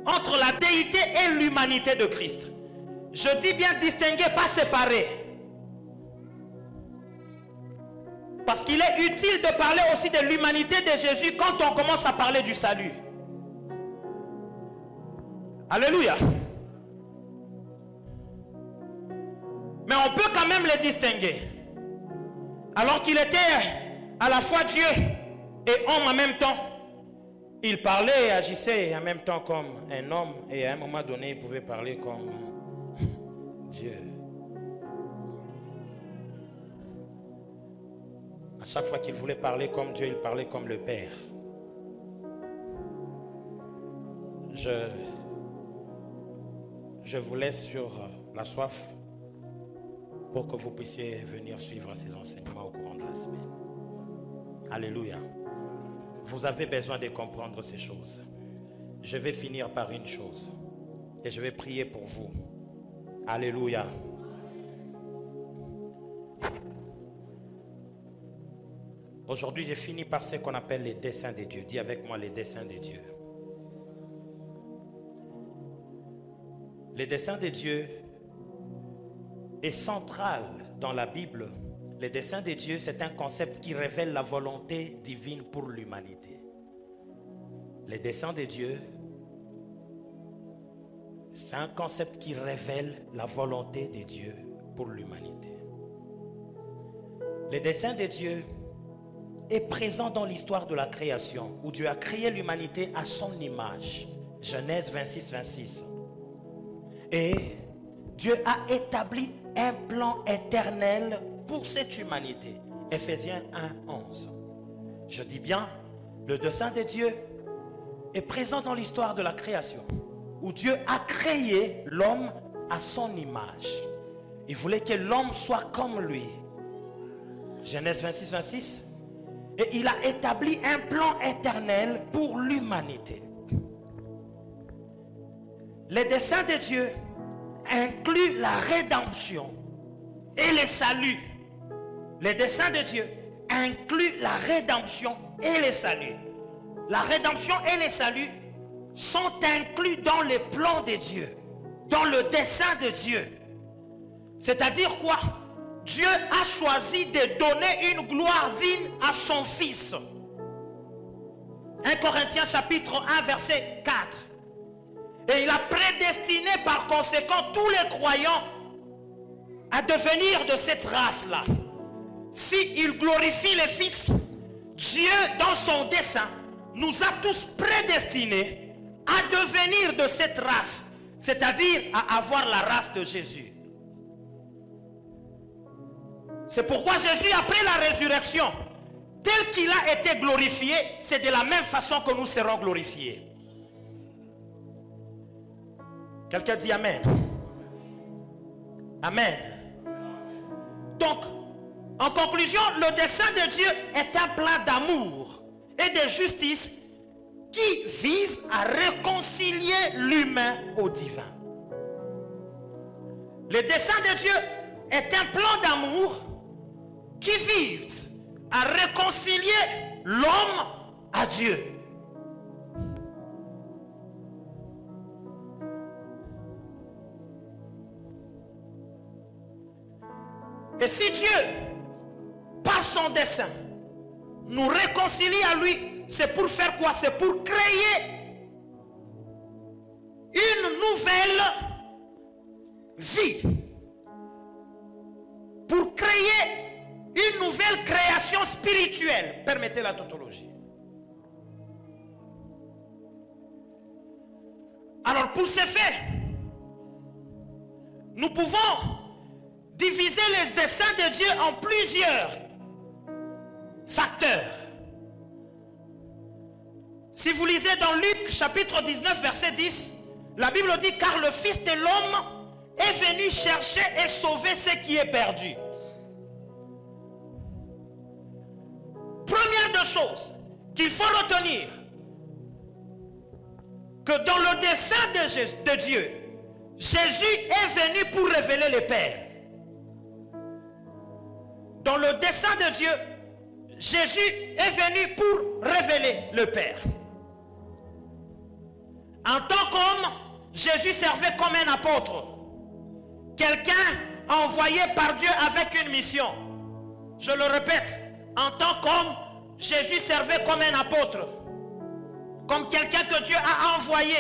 entre la déité et l'humanité de Christ. Je dis bien distinguer, pas séparer. Parce qu'il est utile de parler aussi de l'humanité de Jésus quand on commence à parler du salut. Alléluia. Mais on peut quand même les distinguer. Alors qu'il était à la fois Dieu et homme en même temps. Il parlait et agissait en même temps comme un homme. Et à un moment donné, il pouvait parler comme Dieu. À chaque fois qu'il voulait parler comme Dieu, il parlait comme le Père. Je vous laisse sur la soif. pour que vous puissiez venir suivre ces enseignements au courant de la semaine. Alléluia. Vous avez besoin de comprendre ces choses. Je vais finir par une chose et je vais prier pour vous. Alléluia. Aujourd'hui, j'ai fini par ce qu'on appelle les desseins de Dieu. Dis avec moi les desseins de Dieu. Les desseins de Dieu est central dans la Bible. Les desseins de Dieu, c'est un concept qui révèle la volonté divine pour l'humanité. Les desseins de Dieu, c'est un concept qui révèle la volonté de Dieu pour l'humanité. Les desseins de Dieu est présent dans l'histoire de la création, où Dieu a créé l'humanité à son image. Genèse 26, 26. Et Dieu a établi un plan éternel pour cette humanité. Ephésiens 1, 11. Je dis bien, le dessein de Dieu est présent dans l'histoire de la création, où Dieu a créé l'homme à son image. Il voulait que l'homme soit comme lui. Genèse 26, 26. Et il a établi un plan éternel pour l'humanité. Les desseins de Dieu incluent la rédemption et le salut. Les desseins de Dieu incluent la rédemption et le salut. La rédemption et le salut sont inclus dans les plans de Dieu, dans le dessein de Dieu. C'est-à-dire quoi? Dieu a choisi de donner une gloire digne à son Fils. 1 Corinthiens chapitre 1 verset 4. Et il a prédestiné par conséquent tous les croyants à devenir de cette race-là. S'il glorifie le Fils, Dieu dans son dessein nous a tous prédestinés à devenir de cette race, c'est-à-dire à avoir la race de Jésus. C'est pourquoi Jésus, après la résurrection, tel qu'il a été glorifié, c'est de la même façon que nous serons glorifiés. Quelqu'un dit Amen. Amen. Donc, en conclusion, le dessein de Dieu est un plan d'amour et de justice qui vise à réconcilier l'humain au divin. Le dessein de Dieu est un plan d'amour qui vise à réconcilier l'homme à Dieu. Et si Dieu, par son dessein, nous réconcilie à lui, c'est pour faire quoi? C'est pour créer une nouvelle vie. Pour créer une nouvelle création spirituelle. Permettez la tautologie. Alors pour ce fait, nous pouvons diviser les desseins de Dieu en plusieurs facteurs. Si vous lisez dans Luc chapitre 19 verset 10, la Bible dit: car le Fils de l'homme est venu chercher et sauver ce qui est perdu. Première de choses qu'il faut retenir, que dans le dessein de Dieu, Jésus est venu pour révéler le Père. Dans le dessein de Dieu, Jésus est venu pour révéler le Père. En tant qu'homme, Jésus servait comme un apôtre. Quelqu'un envoyé par Dieu avec une mission. Je le répète, en tant qu'homme, Jésus servait comme un apôtre. Comme quelqu'un que Dieu a envoyé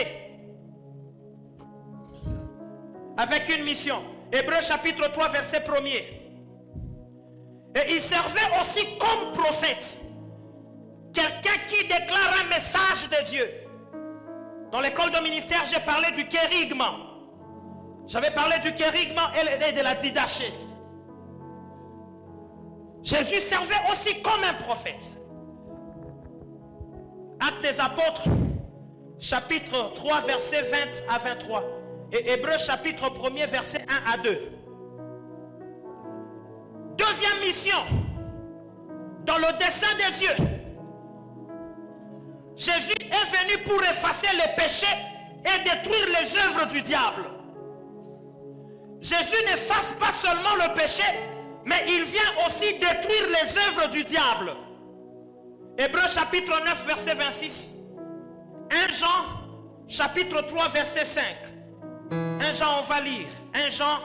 avec une mission. Hébreux chapitre 3 verset 1er. Et il servait aussi comme prophète. Quelqu'un qui déclare un message de Dieu. Dans l'école de ministère, j'ai parlé du kérigma. J'avais parlé du kérigma et de la didaché. Jésus servait aussi comme un prophète. Actes des apôtres, chapitre 3, verset 20 à 23. Et Hébreux, chapitre 1er, verset 1 à 2. deuxième mission, dans le dessein de Dieu, Jésus est venu pour effacer les péchés et détruire les œuvres du diable. Jésus n'efface pas seulement le péché, mais il vient aussi détruire les œuvres du diable. Hébreux chapitre 9, verset 26. 1 Jean chapitre 3, verset 5. 1 Jean, on va lire. 1 Jean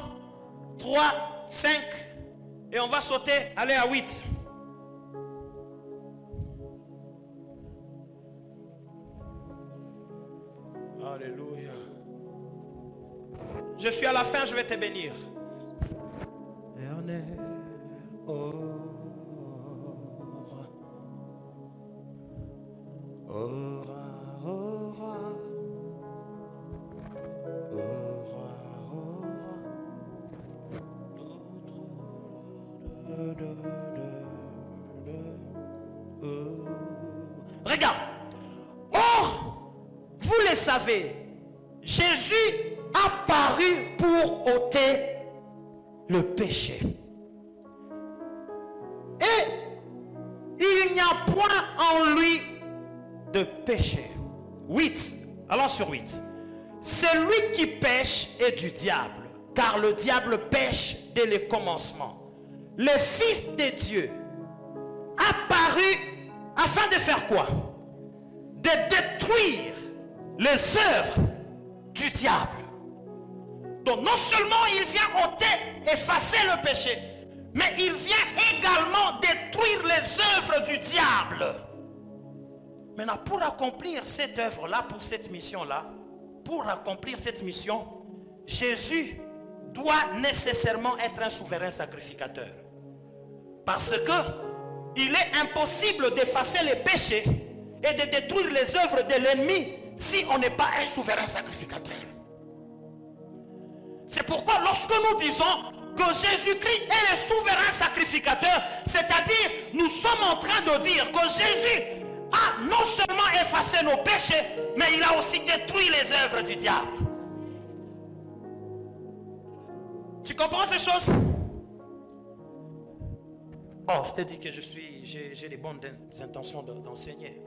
3, 5. Et on va sauter, aller à 8. Alléluia. Je suis à la fin, je vais te bénir. Regarde. Or, vous le savez, Jésus a paru pour ôter le péché. Et il n'y a point en lui de péché. 8. Allons sur 8. Celui qui pêche est du diable, car le diable pêche dès le commencement. Le Fils de Dieu a paru afin de faire quoi? De détruire les œuvres du diable. Donc non seulement il vient ôter, effacer le péché, mais il vient également détruire les œuvres du diable. Maintenant, pour accomplir cette œuvre-là, pour cette mission-là, pour accomplir cette mission, Jésus doit nécessairement être un souverain sacrificateur. Parce que il est impossible d'effacer les péchés et de détruire les œuvres de l'ennemi si on n'est pas un souverain sacrificateur. C'est pourquoi lorsque nous disons que Jésus-Christ est le souverain sacrificateur, c'est-à-dire nous sommes en train de dire que Jésus a non seulement effacé nos péchés, mais il a aussi détruit les œuvres du diable. Tu comprends ces choses? Oh, je t'ai dit que j'ai les bonnes intentions d'enseigner.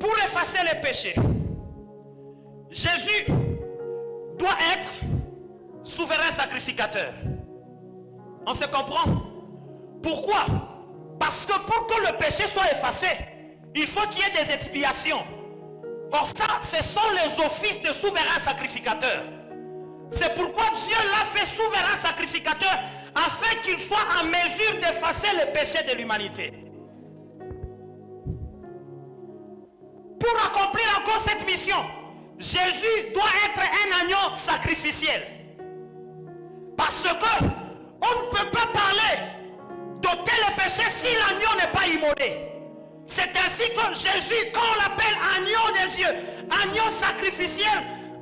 Pour effacer les péchés, Jésus doit être souverain sacrificateur. On se comprend? Pourquoi? Parce que pour que le péché soit effacé, il faut qu'il y ait des expiations. Or ça, ce sont les offices de souverain sacrificateur. C'est pourquoi Dieu l'a fait souverain sacrificateur afin qu'il soit en mesure d'effacer les péchés de l'humanité. Pour accomplir encore cette mission, Jésus doit être un agneau sacrificiel. Parce que on ne peut pas parler d'ôter le péché si l'agneau n'est pas immolé. C'est ainsi que Jésus, quand on l'appelle agneau de Dieu, agneau sacrificiel,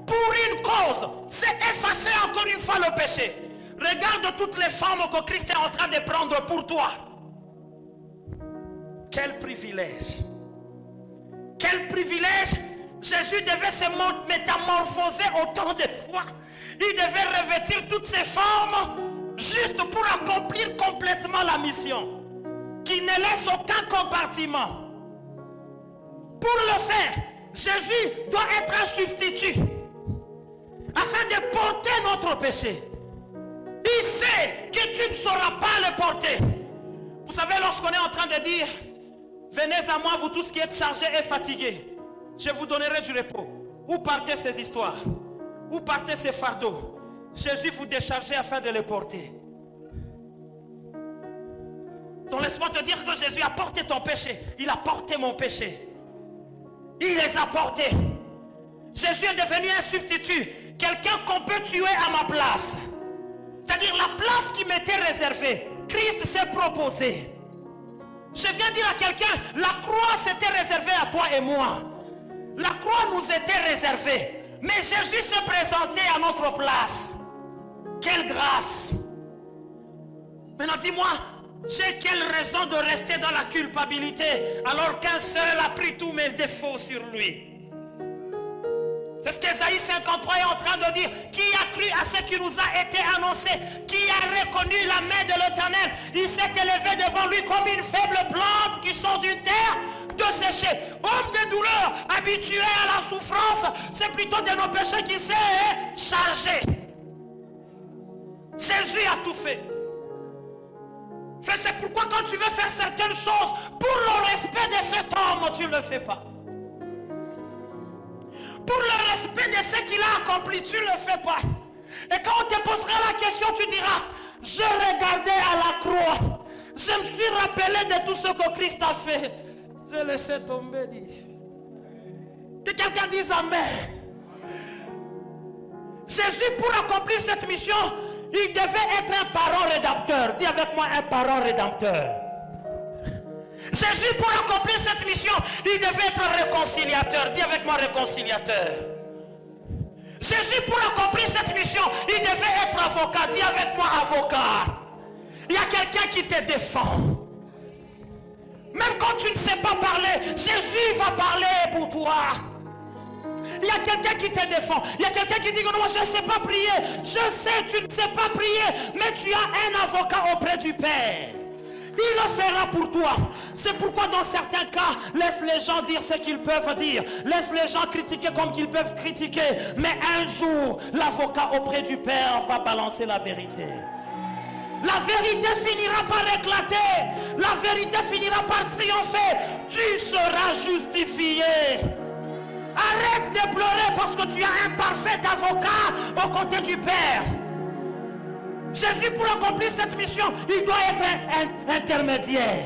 pour une cause, c'est effacer encore une fois le péché. Regarde toutes les formes que Christ est en train de prendre pour toi. Quel privilège! Quel privilège! Jésus devait se métamorphoser autant de fois. Il devait revêtir toutes ses formes juste pour accomplir complètement la mission, qui ne laisse aucun compartiment. Pour le faire, Jésus doit être un substitut afin de porter notre péché. Il sait que tu ne sauras pas le porter. Vous savez, lorsqu'on est en train de dire venez à moi vous tous qui êtes chargés et fatigués, je vous donnerai du repos. Où partez ces histoires? Où partez ces fardeaux? Jésus vous déchargeait afin de les porter. Donc laisse-moi te dire que Jésus a porté ton péché. Il a porté mon péché. Il les a portés. Jésus est devenu un substitut. Quelqu'un qu'on peut tuer à ma place. C'est-à-dire la place qui m'était réservée. Christ s'est proposé. Je viens dire à quelqu'un, la croix s'était réservée à toi et moi. La croix nous était réservée. Mais Jésus s'est présenté à notre place. Quelle grâce! Maintenant dis-moi, j'ai quelle raison de rester dans la culpabilité alors qu'un seul a pris tous mes défauts sur lui? C'est ce qu'Ésaïe 53 est en train de dire. Qui a cru à ce qui nous a été annoncé? Qui a reconnu la main de l'Éternel? Il s'est élevé devant lui comme une faible plante qui sort d'une terre desséchée. Homme de douleur, habitué à la souffrance, c'est plutôt de nos péchés qui s'est chargé. Jésus a tout fait. C'est pourquoi quand tu veux faire certaines choses pour le respect de cet homme, tu ne le fais pas. Pour le respect de ce qu'il a accompli, tu ne le fais pas. Et quand on te posera la question, tu diras, je regardais à la croix, je me suis rappelé de tout ce que Christ a fait. Je laissais tomber, dit. Que quelqu'un dise Amen. Jésus, pour accomplir cette mission, il devait être un parent rédempteur. Dis avec moi, un parent rédempteur. Jésus, pour accomplir cette mission, il devait être réconciliateur. Dis avec moi, réconciliateur. Jésus, pour accomplir cette mission, il devait être avocat. Dis avec moi, avocat. Il y a quelqu'un qui te défend. Même quand tu ne sais pas parler, Jésus va parler pour toi. Il y a quelqu'un qui te défend. Il y a quelqu'un qui dit que moi je ne sais pas prier. Je sais, tu ne sais pas prier, mais tu as un avocat auprès du Père. Il le fera pour toi. C'est pourquoi dans certains cas, laisse les gens dire ce qu'ils peuvent dire. Laisse les gens critiquer comme qu'ils peuvent critiquer. Mais un jour, l'avocat auprès du Père va balancer la vérité. La vérité finira par éclater. La vérité finira par triompher. Tu seras justifié. Arrête de pleurer parce que tu as un parfait avocat au côté du Père. Jésus, pour accomplir cette mission, il doit être un intermédiaire.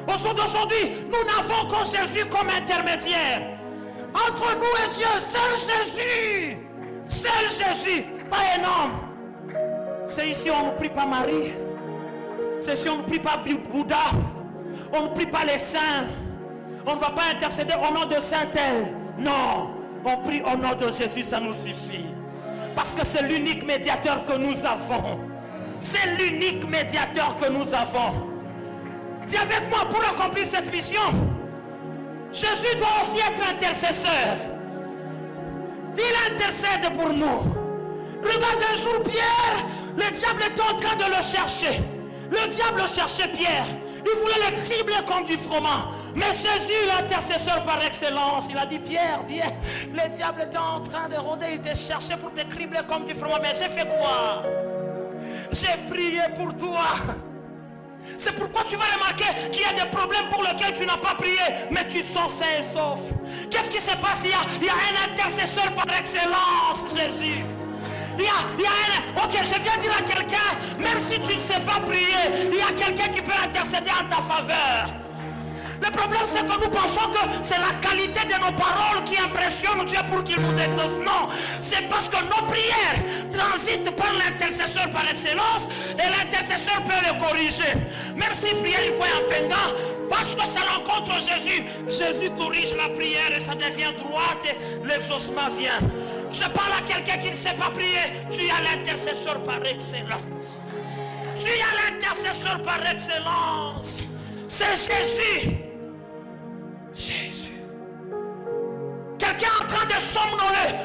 Au jour d'aujourd'hui, nous n'avons que Jésus comme intermédiaire. Entre nous et Dieu, seul Jésus. Seul Jésus, pas un homme. C'est ici on ne prie pas Marie. C'est ici on ne prie pas Bouddha. On ne prie pas les saints. On ne va pas intercéder au nom de Saint-Elle. Non, on prie au nom de Jésus, ça nous suffit. Parce que c'est l'unique médiateur que nous avons. C'est l'unique médiateur que nous avons. Dis avec moi, pour accomplir cette mission, Jésus doit aussi être intercesseur. Il intercède pour nous. Regarde un jour Pierre, le diable était en train de le chercher. Le diable cherchait Pierre. Il voulait le cribler comme du froment. Mais Jésus, l'intercesseur par excellence, il a dit, Pierre, viens. Le diable était en train de rôder, il te cherchait pour te cribler comme du froment. Mais j'ai fait quoi? J'ai prié pour toi. C'est pourquoi tu vas remarquer qu'il y a des problèmes pour lesquels tu n'as pas prié, mais tu sens sain et sauf. Qu'est-ce qui se passe? Il y a un intercesseur par excellence, Jésus. Il y a un... Ok, je viens dire à quelqu'un, même si tu ne sais pas prier, il y a quelqu'un qui peut intercéder en ta faveur. Le problème, c'est que nous pensons que c'est la qualité de nos paroles qui impressionne Dieu pour qu'il nous exauce. Non, c'est parce que nos prières transitent par l'intercesseur par excellence et l'intercesseur peut les corriger. Même si prière est un pendant, parce que ça rencontre Jésus, Jésus corrige la prière et ça devient droite et l'exaucement vient. Je parle à quelqu'un qui ne sait pas prier, tu as l'intercesseur par excellence. Tu as l'intercesseur par excellence. C'est Jésus. Jésus. Quelqu'un en train de somnoler,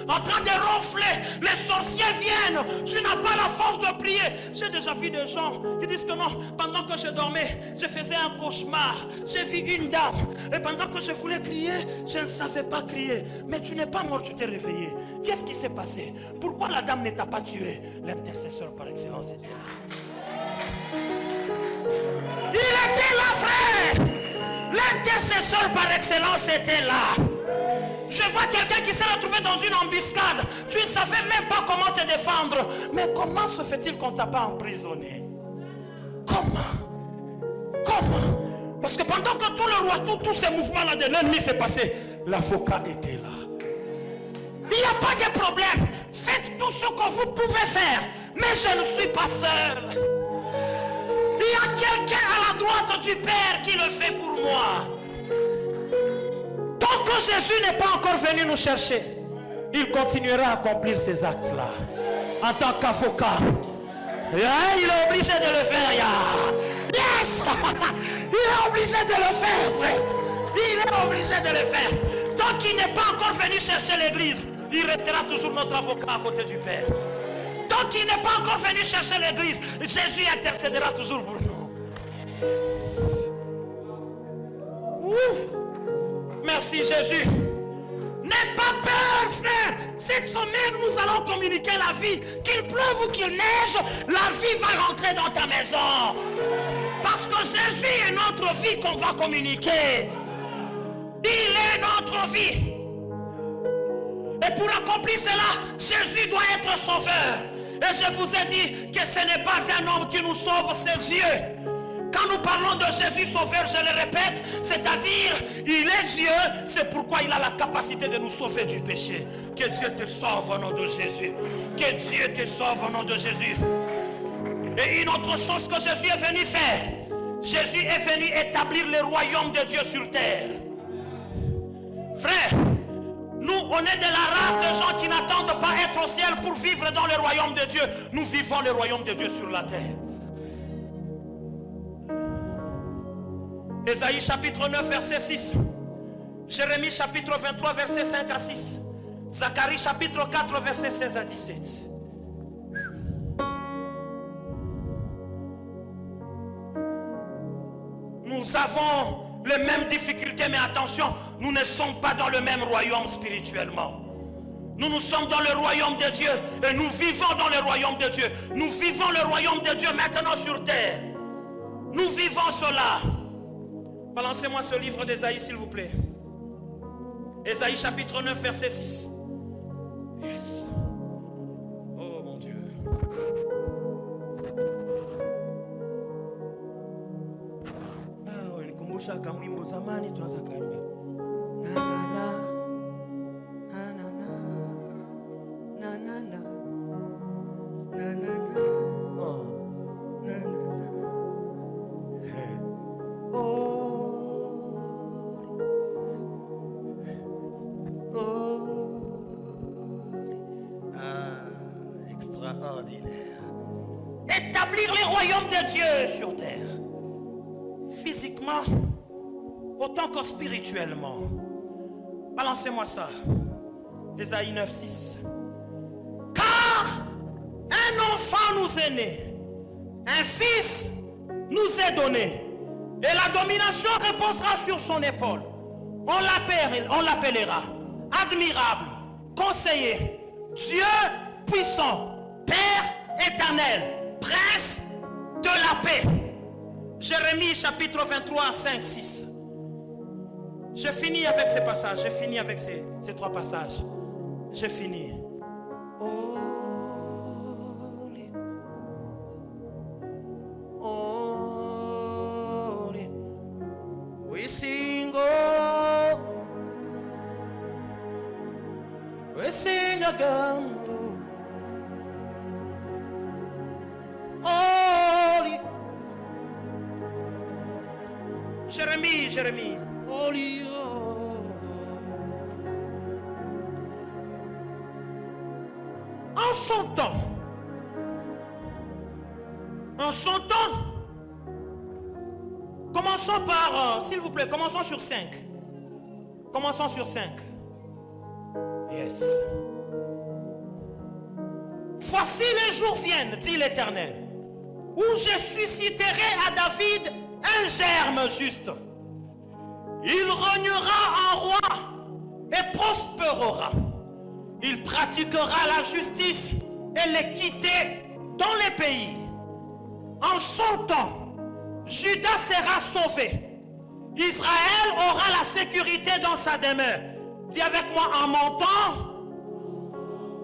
en train de ronfler, les sorciers viennent, tu n'as pas la force de prier. J'ai déjà vu des gens qui disent que non, pendant que je dormais, je faisais un cauchemar. J'ai vu une dame, et pendant que je voulais crier, je ne savais pas crier. Mais tu n'es pas mort, tu t'es réveillé. Qu'est-ce qui s'est passé? Pourquoi la dame ne t'a pas tué? L'intercesseur par excellence était là. Il était là, frère. L'intercesseur par excellence était là. Je vois quelqu'un qui s'est retrouvé dans une embuscade. Tu ne savais même pas comment te défendre. Mais comment se fait-il qu'on t'a pas emprisonné? Comment? Parce que pendant que tout le roi, tous ces mouvements-là de l'ennemi s'est passé, l'avocat était là. Il n'y a pas de problème. Faites tout ce que vous pouvez faire. Mais je ne suis pas seul. Il y a quelqu'un à la droite du Père qui le fait pour moi. Tant que Jésus n'est pas encore venu nous chercher, il continuera à accomplir ces actes-là. En tant qu'avocat. Il est obligé de le faire. Yes! Il est obligé de le faire, frère. Il est obligé de le faire. Tant qu'il n'est pas encore venu chercher l'église, il restera toujours notre avocat à côté du Père. Tant qu'il n'est pas encore venu chercher l'église, Jésus intercédera toujours pour nous. Merci Jésus. N'aie pas peur, frère. Cette semaine, nous allons communiquer la vie. Qu'il pleuve ou qu'il neige, la vie va rentrer dans ta maison. Parce que Jésus est notre vie qu'on va communiquer. Il est notre vie. Et pour accomplir cela, Jésus doit être sauveur. Et je vous ai dit que ce n'est pas un homme qui nous sauve, c'est Dieu. Quand nous parlons de Jésus sauveur, je le répète, c'est-à-dire, il est Dieu, c'est pourquoi il a la capacité de nous sauver du péché. Que Dieu te sauve au nom de Jésus. Que Dieu te sauve au nom de Jésus. Et une autre chose que Jésus est venu faire, Jésus est venu établir le royaume de Dieu sur terre. Frère, nous, on est de la race de gens qui n'attendent pas être au ciel pour vivre dans le royaume de Dieu. Nous vivons le royaume de Dieu sur la terre. Ésaïe chapitre 9 verset 6. Jérémie chapitre 23 verset 5 à 6. Zacharie chapitre 4 verset 16 à 17. Nous avons les mêmes difficultés, mais attention, nous ne sommes pas dans le même royaume spirituellement. Nous sommes dans le royaume de Dieu et nous vivons dans le royaume de Dieu. Nous vivons le royaume de Dieu maintenant sur terre. Nous vivons cela. Balancez-moi ce livre d'Ésaïe, s'il vous plaît. Ésaïe chapitre 9, verset 6. Yes. Oh mon Dieu. Nikumbusha kamwimbo zamani tunaanza kaimba. Na na na. Na na na. Na na na. Na na na. Oh. Na na na. Oh. Extraordinaire. Établir les royaumes de Dieu sur terre. Physiquement, autant que spirituellement. Balancez-moi ça. Ésaïe 9, 6. Car un enfant nous est né, un fils nous est donné, et la domination reposera sur son épaule. On l'appellera admirable, conseiller, Dieu puissant, Père éternel, prince de la paix. Jérémie chapitre 23, 5, 6. Je finis avec ces passages. Je finis avec ces trois passages. Je finis. Holy, holy, we sing, oh, we sing again. Holy. Jérémie. Holy, oh. En son temps, commençons par, s'il vous plaît, commençons sur 5. Commençons sur 5. Yes. Voici les jours viennent, dit l'Éternel, où je susciterai à David un germe juste. Il régnera en roi et prospérera. Il pratiquera la justice et l'équité dans les pays. En son temps, Juda sera sauvé. Israël aura la sécurité dans sa demeure. Dis avec moi, en mon temps,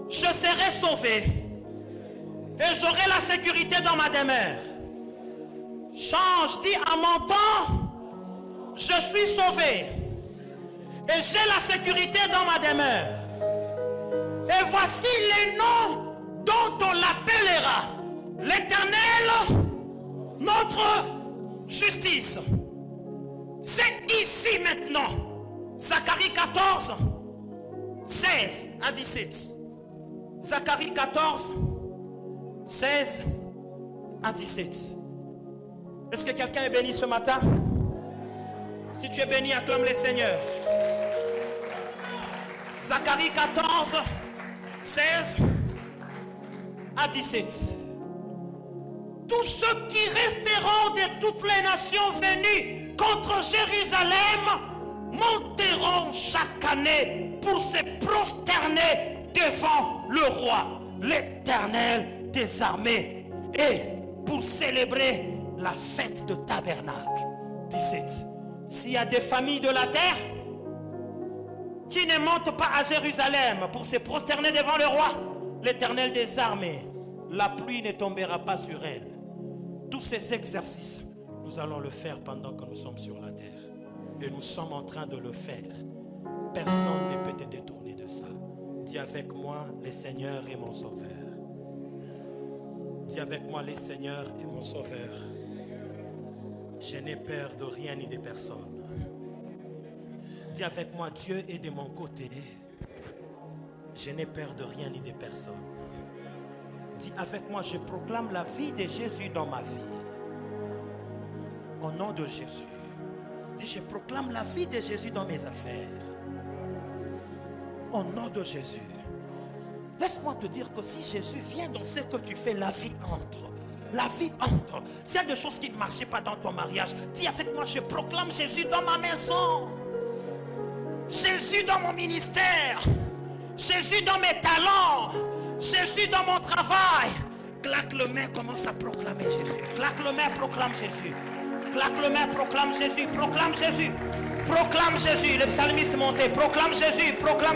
je serai sauvé. Et j'aurai la sécurité dans ma demeure. Change, dis à mon temps, je suis sauvé. Et j'ai la sécurité dans ma demeure. Et voici les noms dont on l'appellera. L'Éternel, notre justice. C'est ici maintenant. Zacharie 14, 16 à 17. Zacharie 14, 16 à 17. Est-ce que quelqu'un est béni ce matin? Si tu es béni, acclame le Seigneur. Zacharie 14, 16 à 17. Tous ceux qui resteront de toutes les nations venues contre Jérusalem monteront chaque année pour se prosterner devant le roi, l'Éternel des armées, et pour célébrer la fête de tabernacle. 17. S'il y a des familles de la terre qui ne montent pas à Jérusalem pour se prosterner devant le roi, l'Éternel des armées, la pluie ne tombera pas sur elles. Tous ces exercices, nous allons le faire pendant que nous sommes sur la terre. Et nous sommes en train de le faire. Personne ne peut te détourner de ça. Dis avec moi, le Seigneur est mon sauveur. Dis avec moi, le Seigneur est mon sauveur. Je n'ai peur de rien ni de personne. Dis avec moi, Dieu est de mon côté. Je n'ai peur de rien ni de personne. Dis avec moi, je proclame la vie de Jésus dans ma vie. Au nom de Jésus. Dis, je proclame la vie de Jésus dans mes affaires. Au nom de Jésus. Laisse-moi te dire que si Jésus vient dans ce que tu fais, la vie entre. La vie entre. S'il y a des choses qui ne marchaient pas dans ton mariage, dis avec moi, je proclame Jésus dans ma maison. Jésus dans mon ministère. Jésus dans mes talents. Jésus dans mon travail. Claque le main, commence à proclamer Jésus. Claque le main, proclame Jésus. Claque le main, proclame Jésus. Proclame Jésus. Proclame Jésus. Le psalmiste montait. Proclame Jésus. Proclame